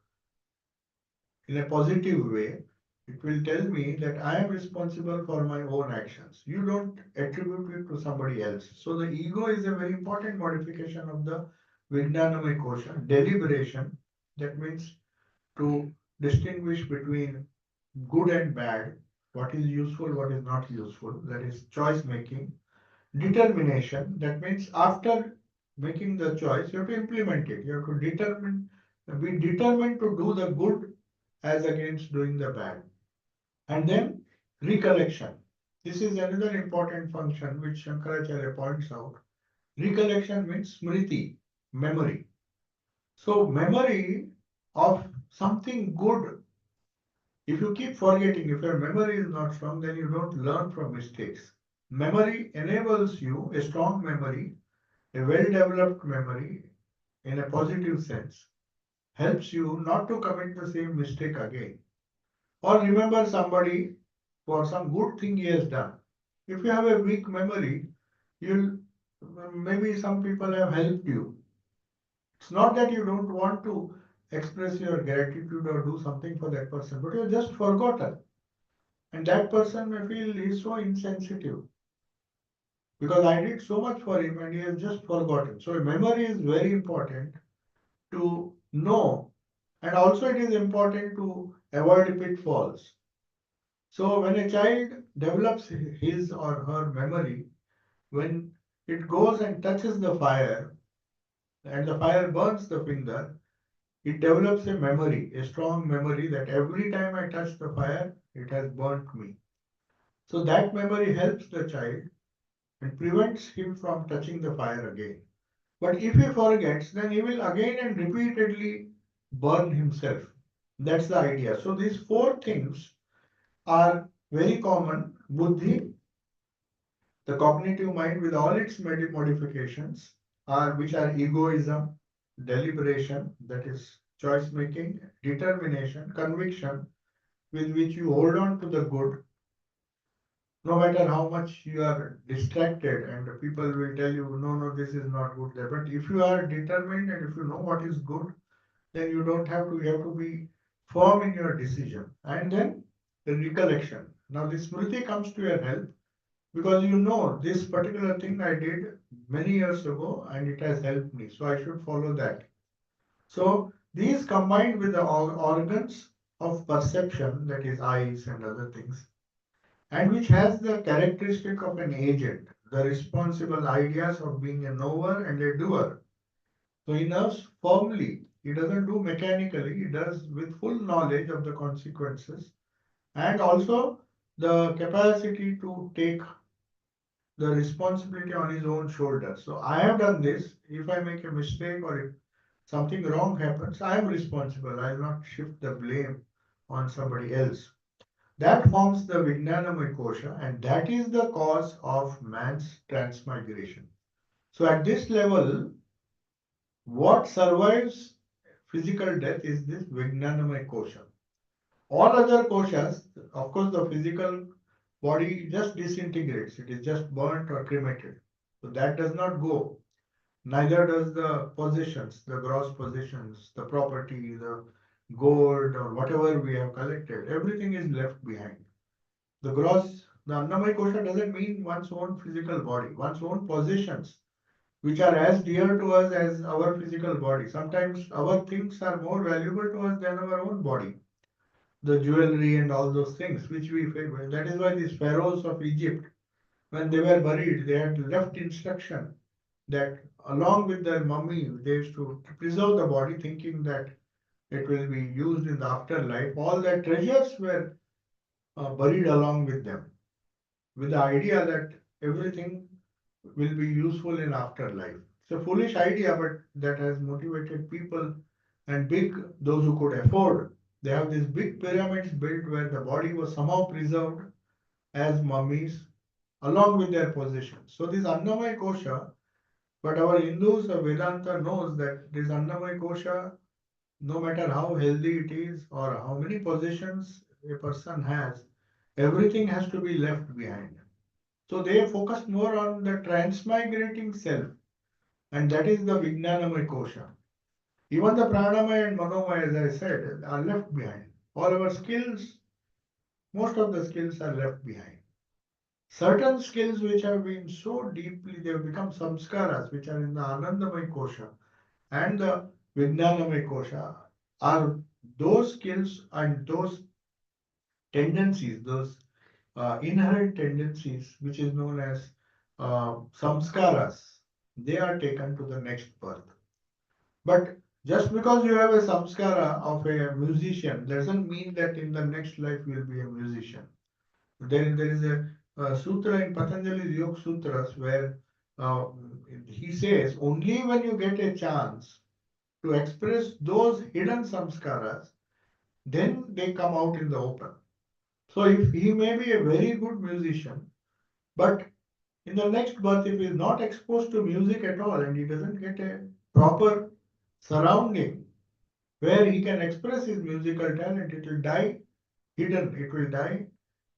in a positive way, it will tell me that I am responsible for my own actions. You don't attribute it to somebody else. So the ego is a very important modification of the Vijnanamaya kosha, deliberation. That means to distinguish between good and bad, what is useful, what is not useful. That is choice making. Determination, that means after making the choice, you have to implement it. You have to be determined to do the good as against doing the bad. And then recollection. This is another important function which Shankaracharya points out. Recollection means smriti, memory. So memory of something good. If you keep forgetting, if your memory is not strong, then you don't learn from mistakes. Memory enables you, a strong memory, a well developed memory in a positive sense, helps you not to commit the same mistake again. Or remember somebody for some good thing he has done. If you have a weak memory, you'll maybe some people have helped you. It's not that you don't want to express your gratitude or do something for that person, but you've just forgotten. And that person may feel he's so insensitive because I did so much for him and he has just forgotten. So memory is very important to know, and also it is important to avoid pitfalls. So when a child develops his or her memory, when it goes and touches the fire and the fire burns the finger, it develops a memory, a strong memory that every time I touch the fire, it has burnt me. So that memory helps the child and prevents him from touching the fire again. But if he forgets, then he will again and repeatedly burn himself. That's the idea. So these four things are very common. Buddhi, the cognitive mind with all its modifications, are which are egoism, deliberation, that is choice making, determination, conviction, with which you hold on to the good, no matter how much you are distracted, and people will tell you, no, no, this is not good there. But if you are determined and if you know what is good, then you don't have to, you have to be firm in your decision. And then the recollection. Now, the smriti comes to your help because you know this particular thing I did many years ago and it has helped me. So I should follow that. So these combined with the organs of perception, that is eyes and other things, and which has the characteristic of an agent, the responsible ideas of being a knower and a doer. So he knows firmly. He doesn't do mechanically. He does with full knowledge of the consequences and also the capacity to take the responsibility on his own shoulders. So I have done this. If I make a mistake or if something wrong happens, I am responsible. I will not shift the blame on somebody else. That forms the Vijnanamaya Kosha, and that is the cause of man's transmigration. So at this level, what survives physical death is this Vijnanamaya Kosha. All other koshas, of course, the physical body just disintegrates. It is just burnt or cremated. So that does not go. Neither does the possessions, the gross possessions, the property, the gold or whatever we have collected. Everything is left behind. The Annamaya Kosha doesn't mean one's own physical body, one's own possessions, which are as dear to us as our physical body. Sometimes our things are more valuable to us than our own body. The jewelry and all those things which we favor. That is why these pharaohs of Egypt, when they were buried, they had left instruction that along with their mummy, they used to preserve the body, thinking that it will be used in the afterlife. All their treasures were buried along with them, with the idea that everything will be useful in afterlife. It's a foolish idea, but that has motivated people and those who could afford. They have these big pyramids built where the body was somehow preserved as mummies along with their possessions. So this Annamaya Kosha, but our Hindus or Vedanta knows that this Annamaya Kosha, no matter how healthy it is or how many possessions a person has, everything has to be left behind. So they focus more on the transmigrating self, and that is the Vijnanamaya Kosha. Even the Pranamaya and Manomaya, as I said, are left behind. All our skills, most of the skills are left behind. Certain skills which have been so deeply, they have become samskaras, which are in the Anandamaya Kosha and the Vijnanamaya Kosha, are those skills and those tendencies, those inherent tendencies, which is known as samskaras, they are taken to the next birth. But just because you have a samskara of a musician doesn't mean that in the next life you will be a musician. There is a sutra in Patanjali's Yoga Sutras where uh, he says only when you get a chance to express those hidden samskaras, then they come out in the open. So if he may be a very good musician, but in the next birth, if he is not exposed to music at all and he doesn't get a proper surrounding where he can express his musical talent, it will die hidden, it will die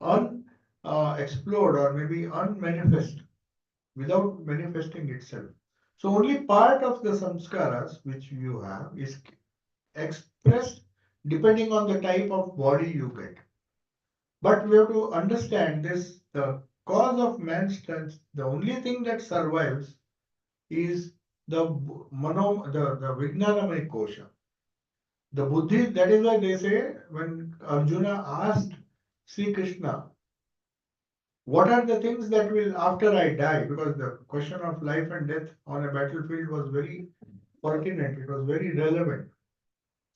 unexplored or maybe unmanifest without manifesting itself. So only part of the samskaras which you have is expressed depending on the type of body you get. But we have to understand this, the cause of man's strength, the only thing that survives is the Vijnanamaya kosha. The buddhi, that is why they say when Arjuna asked Sri Krishna, what are the things that will after I die? Because the question of life and death on a battlefield was very pertinent, it was very relevant.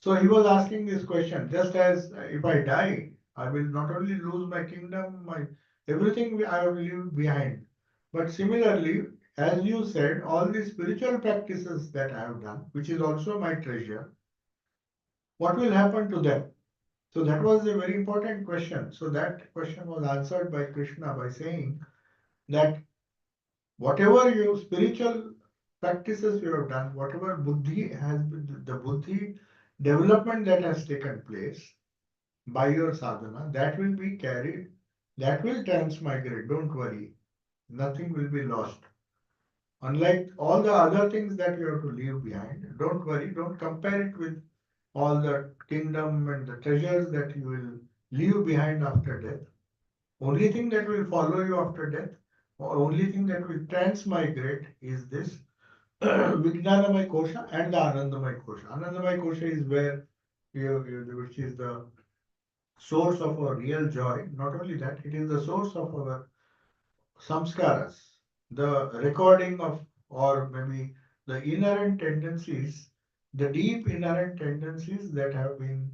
So he was asking this question, just as if I die, I will not only lose my kingdom, my everything I will leave behind. But similarly, as you said, all the spiritual practices that I have done, which is also my treasure, what will happen to them? So that was a very important question. So that question was answered by Krishna by saying that whatever you spiritual practices you have done, whatever buddhi has been, the buddhi development that has taken place by your sadhana, that will be carried, that will transmigrate. Don't worry, nothing will be lost. Unlike all the other things that you have to leave behind, don't worry, don't compare it with all the kingdom and the treasures that you will leave behind after death. Only thing that will follow you after death, or only thing that will transmigrate is this Vijnanamaya kosha and the Anandamaya kosha. Anandamaya kosha is where which is the source of our real joy. Not only that, it is the source of our samskaras, the recording of, or maybe the inherent tendencies, the deep inherent tendencies that have been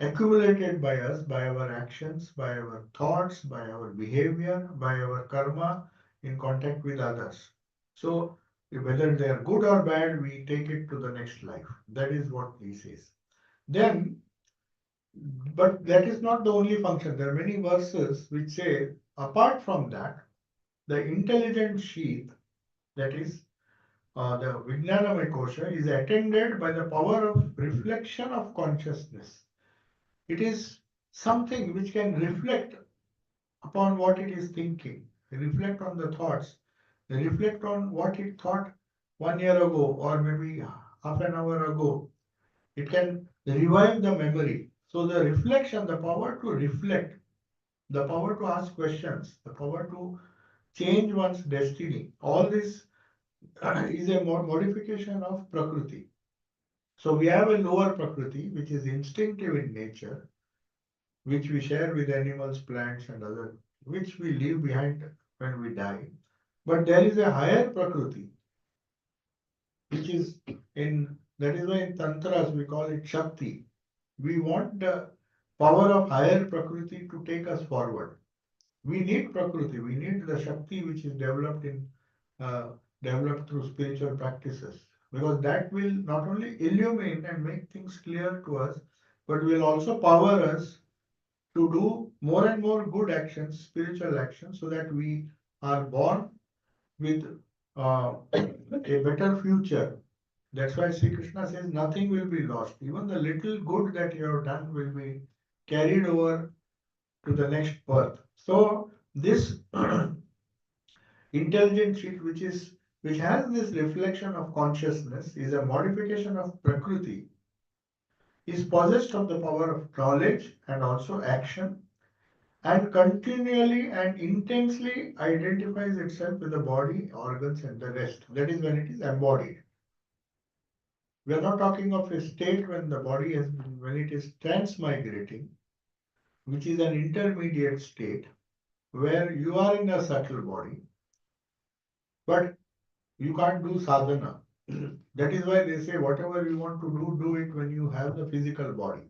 accumulated by us, by our actions, by our thoughts, by our behavior, by our karma in contact with others. So, whether they are good or bad, we take it to the next life. That is what he says. Then, but that is not the only function. There are many verses which say, apart from that, the intelligent sheath, that is the Vijnanamaya kosha, is attended by the power of reflection of consciousness. It is something which can reflect upon what it is thinking, reflect on the thoughts, reflect on what it thought 1 year ago or maybe half an hour ago. It can revive the memory. So the reflection, the power to reflect, the power to ask questions, the power to change one's destiny, all this is a modification of Prakriti. So we have a lower Prakriti, which is instinctive in nature, which we share with animals, plants, and other, which we leave behind when we die. But there is a higher Prakriti, which is in, that is why in Tantras we call it Shakti. We want the power of higher Prakriti to take us forward. We need Prakriti, we need the Shakti which is uh, developed through spiritual practices. Because that will not only illumine and make things clear to us, but will also power us to do more and more good actions, spiritual actions, so that we are born with a better future. That's why Sri Krishna says nothing will be lost. Even the little good that you have done will be carried over to the next birth. So this intelligent sheet, which has this reflection of consciousness, is a modification of Prakriti, is possessed of the power of knowledge and also action, and continually and intensely identifies itself with the body, organs, and the rest. That is when it is embodied. We are not talking of a state when the body has been, when it is transmigrating, which is an intermediate state where you are in a subtle body, but you can't do sadhana. That is why they say whatever you want to do it when you have the physical body.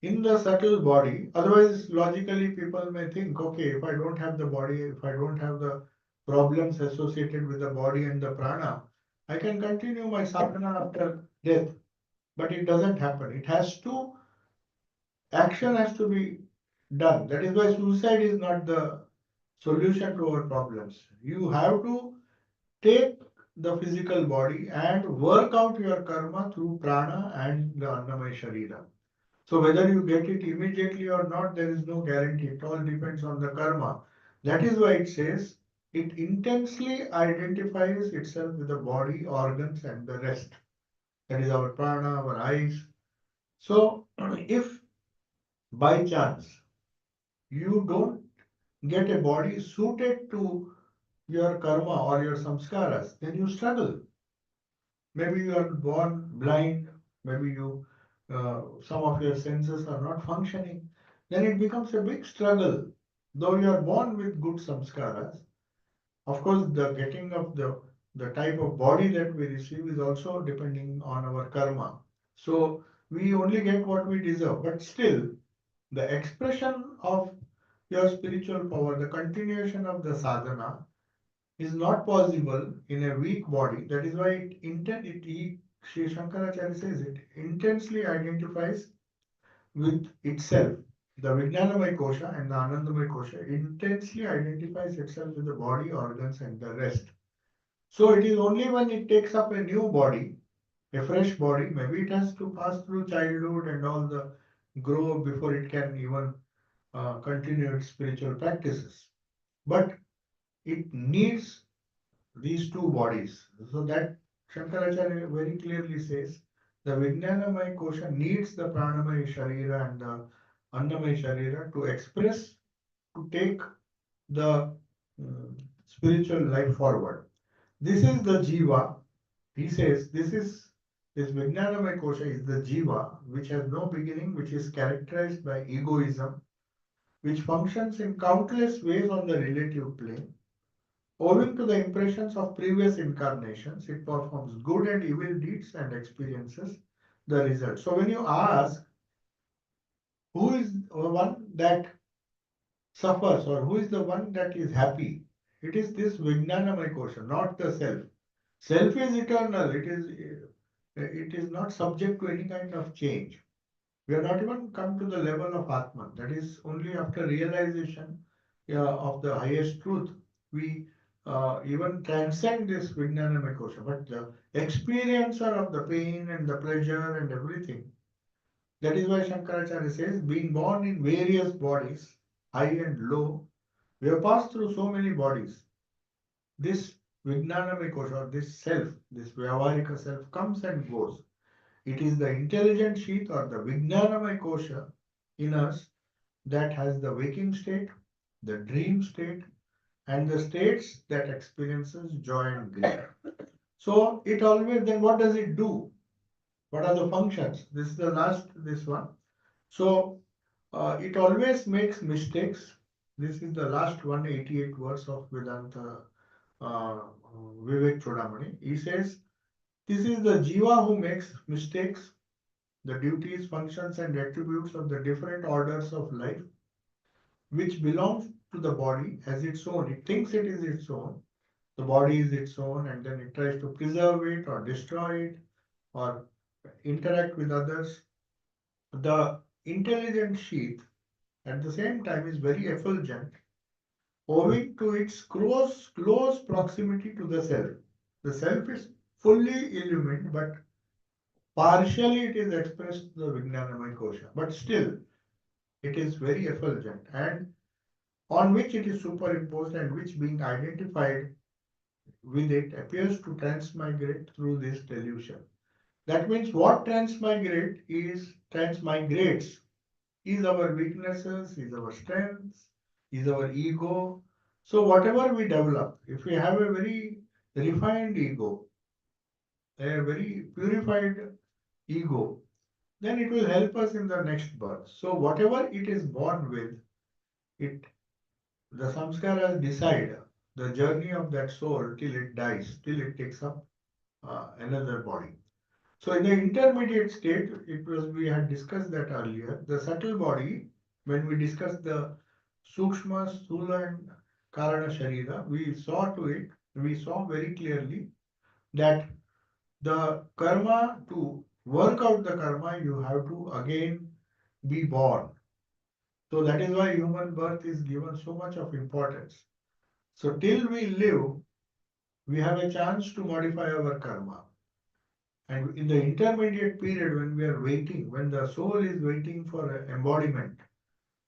In the subtle body, otherwise logically people may think, okay, if I don't have the body, if I don't have the problems associated with the body and the prana, I can continue my sadhana after death, but it doesn't happen. Action has to be done. That is why suicide is not the solution to our problems. You have to take the physical body and work out your karma through prana and the Annamaya Sharira. So whether you get it immediately or not, there is no guarantee. It all depends on the karma. That is why it says it intensely identifies itself with the body, organs, and the rest. That is our prana, our eyes. So if by chance you don't get a body suited to your karma or your samskaras, then you struggle. Maybe you are born blind, maybe some of your senses are not functioning. Then it becomes a big struggle. Though you are born with good samskaras, of course, the getting of the type of body that we receive is also depending on our karma. So we only get what we deserve, but still, the expression of your spiritual power, the continuation of the sadhana, is not possible in a weak body. That is why Sri Shankaracharya says it intensely identifies with itself. The Vijnanamaya Kosha and the Anandamaya Kosha intensely identifies itself with the body, organs, and the rest. So it is only when it takes up a new body, a fresh body, maybe it has to pass through childhood and all the grow before it can even continue its spiritual practices. But it needs these two bodies. So that Shankaracharya very clearly says the Vijnanamaya Kosha needs the Pranamaya Sharira and the Annamaya Sharira to express, to take the spiritual life forward. This is the Jiva. He says this Vijnanamaya Kosha is the Jiva which has no beginning, which is characterized by egoism, which functions in countless ways on the relative plane. Owing to the impressions of previous incarnations, it performs good and evil deeds and experiences the result. So when you ask who is the one that suffers or who is the one that is happy, it is this Vijnanamaya Kosha, not the self. Self is eternal. It is not subject to any kind of change. We have not even come to the level of Atman. That is only after realization of the highest truth we even transcend this Vijnanamaya Kosha. But the experiencer of the pain and the pleasure and everything, that is why Shankaracharya says, being born in various bodies, high and low, we have passed through so many bodies. This Vijnanamaya Kosha, or this self, this Vyavarika self comes and goes. It is the intelligent sheath or the Vijnanamaya Kosha in us that has the waking state, the dream state, and the states that experiences joy and grief. So it always, then what does it do? What are the functions? This is the last, this one. So it always makes mistakes. This is the last 188 verse of Vedanta Vivek Chodamani. He says, this is the Jiva who makes mistakes, the duties, functions, and attributes of the different orders of life, which belongs to the body as its own. It thinks it is its own. The body is its own, and then it tries to preserve it or destroy it or interact with others. The intelligent sheath at the same time is very effulgent, owing to its close proximity to the self. The self is fully illumined, but partially it is expressed the Vijnanamaya Kosha. But still, it is very effulgent and on which it is superimposed and which being identified with it appears to transmigrate through this delusion. That means what transmigrates is our weaknesses, is our strengths, is our ego. So whatever we develop, if we have a very refined ego, a very purified ego, then it will help us in the next birth. So whatever it is born with, it the samskaras decide the journey of that soul till it dies, till it takes up another body. So in the intermediate state, it was we had discussed that earlier. The subtle body, when we discussed the Sukshma, Sthula and Karana Sharira, we saw very clearly that The karma, to work out the karma, you have to again be born. So that is why human birth is given so much of importance. So till we live, we have a chance to modify our karma. And in the intermediate period, when we are waiting, when the soul is waiting for embodiment,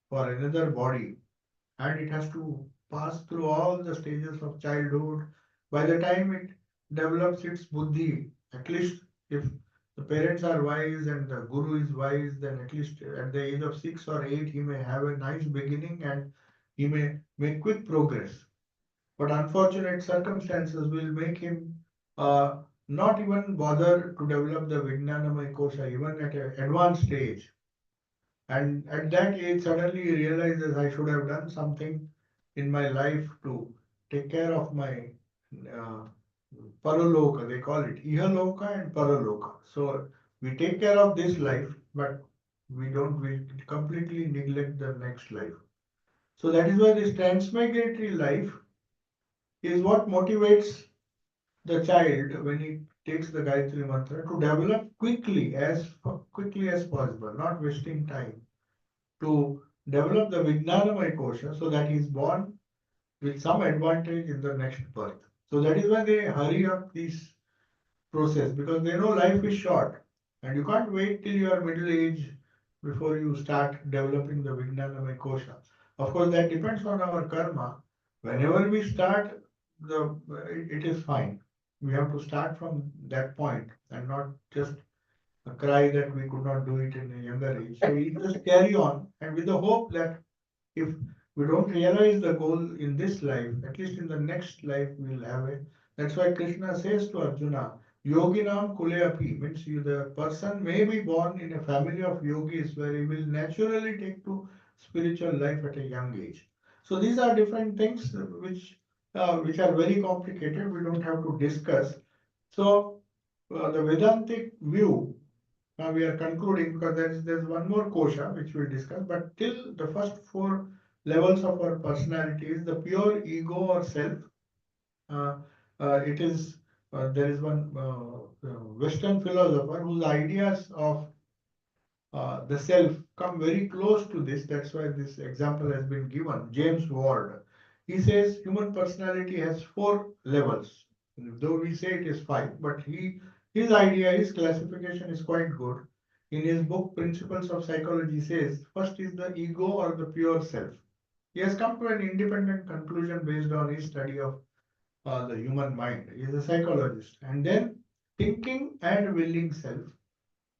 for another body, and it has to pass through all the stages of childhood. By the time it develops its buddhi, at least if the parents are wise and the guru is wise, then at least at the age of 6 or 8, he may have a nice beginning and he may make quick progress. But unfortunate circumstances will make him uh, not even bother to develop the Vijnanamaya kosha even at an advanced stage. And at that age, suddenly he realizes I should have done something in my life to take care of my uh, paraloka, they call it ihaloka and paraloka. So we take care of this life, but we completely neglect the next life. So that is why this transmigratory life is what motivates the child when he takes the Gayatri Mantra to develop quickly as possible, not wasting time, to develop the Vijnanamaya kosha so that he is born with some advantage in the next birth. So that is why they hurry up this process because they know life is short and you can't wait till you are middle age before you start developing the Vijnanamaya kosha. Of course, that depends on our karma. Whenever we start, it is fine. We have to start from that point and not just cry that we could not do it in a younger age. So we just carry on and with the hope that if we don't realize the goal in this life, at least in the next life we'll have it. That's why Krishna says to Arjuna, Yoginam Kuleapi, means you, the person may be born in a family of yogis where he will naturally take to spiritual life at a young age. So these are different things which are very complicated. We don't have to discuss. So the Vedantic view, now we are concluding because there's one more kosha which we'll discuss, but till the first four levels of our personality is the pure ego or self. Uh, it is There is one Western philosopher whose ideas of the self come very close to this. That's why this example has been given. James Ward. He says human personality has four levels, though we say it is five, but his idea, his classification is quite good. In his book Principles of Psychology, he says first is the ego or the pure self. He has come to an independent conclusion based on his study of the human mind. He is a psychologist. And then thinking and willing self,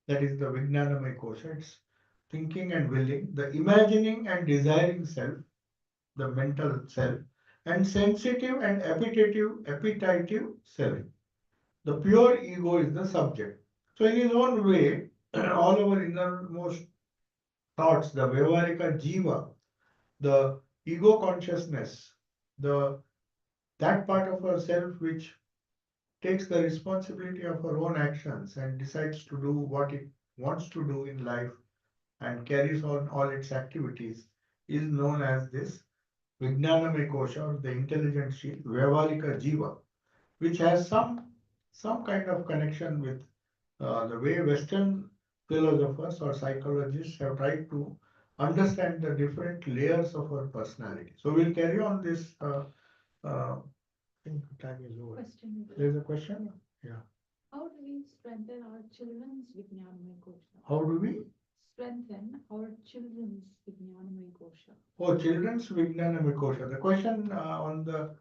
that is the Vijnanamaya kosha. It's thinking and willing, the imagining and desiring self, the mental self, and sensitive and appetitive self. The pure ego is the subject. So in his own way, all our innermost thoughts, the Vyavarika Jiva, the ego consciousness, the that part of ourself which takes the responsibility of our own actions and decides to do what it wants to do in life and carries on all its activities is known as this Vijnanamaya kosha or the intelligent shield, Vyavarika Jiva, which has some kind of connection with the way Western philosophers or psychologists have tried to understand the different layers of our personality. So we'll carry on this. I think time is over. Question. There's a question? Yeah. How do we strengthen our children's Vijnanamaya kosha? How do we? Strengthen our children's Vijnanamaya kosha. Oh, children's Vijnanamaya kosha. The question on the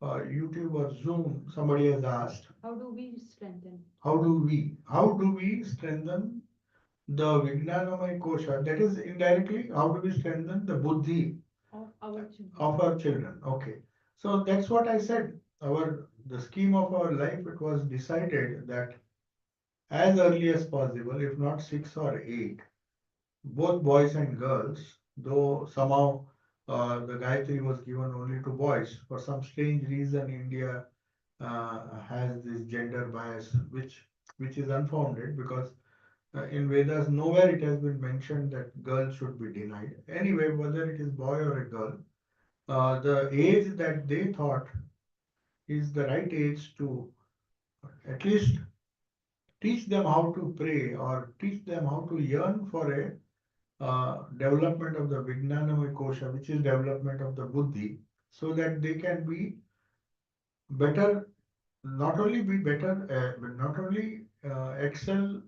YouTube or Zoom, somebody has asked. How do we strengthen? How do we strengthen the Vijnanamaya kosha? That is indirectly, how do we strengthen the buddhi Of our children. of our children? Okay. So that's what I said. The scheme of our life, it was decided that as early as possible, if not 6 or 8, both boys and girls, though somehow the Gayatri was given only to boys. For some strange reason, India has this gender bias, which is unfounded because in Vedas nowhere it has been mentioned that girls should be denied. Anyway, whether it is boy or a girl, the age that they thought is the right age to at least teach them how to pray or teach them how to yearn for a development of the Vijnanamaya Kosha, which is development of the Buddhi, so that they can be better, not only be better, but not only excel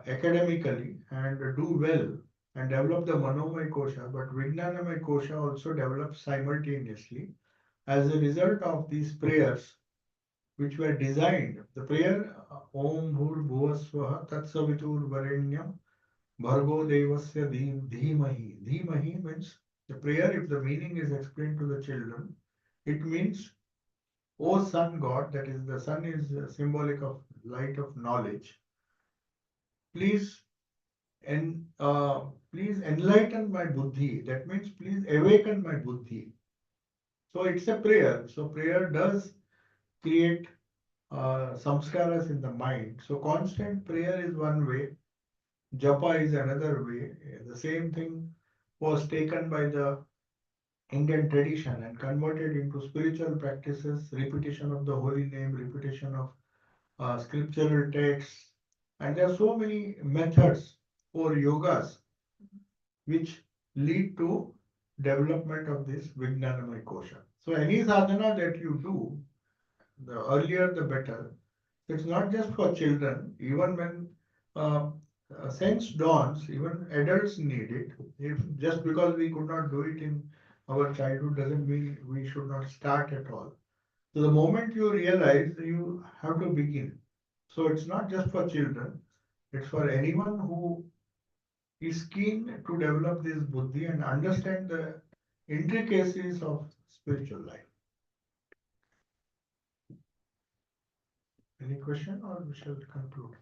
academically and do well and develop the Manomaya Kosha, but Vijnanamaya Kosha also develops simultaneously as a result of these prayers which were designed. The prayer Om Bhur Bhuvasvaha Tatsavitur Varenyam Bhargo Devasya Dhimahi. Dhimahi means the prayer, if the meaning is explained to the children, it means, O Sun God, that is, the sun is symbolic of light of knowledge. Please please enlighten my buddhi. That means please awaken my buddhi. So it's a prayer. So prayer does create samskaras in the mind. So constant prayer is one way. Japa is another way. The same thing was taken by the Indian tradition and converted into spiritual practices, repetition of the holy name, repetition of scriptural texts. And there are so many methods for yogas which lead to development of this Vijnanamaya Kosha. So any sadhana that you do, the earlier the better. It's not just for children. Even when uh, sense dawns, even adults need it. If just because we could not do it in our childhood doesn't mean we should not start at all. So the moment you realize, you have to begin. So it's not just for children. It's for anyone who is keen to develop this buddhi and understand the intricacies of spiritual life. Any question or we shall conclude?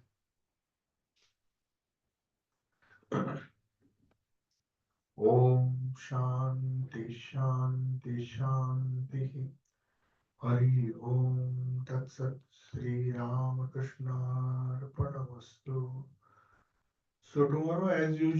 Om Shanti Shanti Shanti. Hari Om Tat Sat Sri Ramakrishna Arpanamastu. So tomorrow, as usual.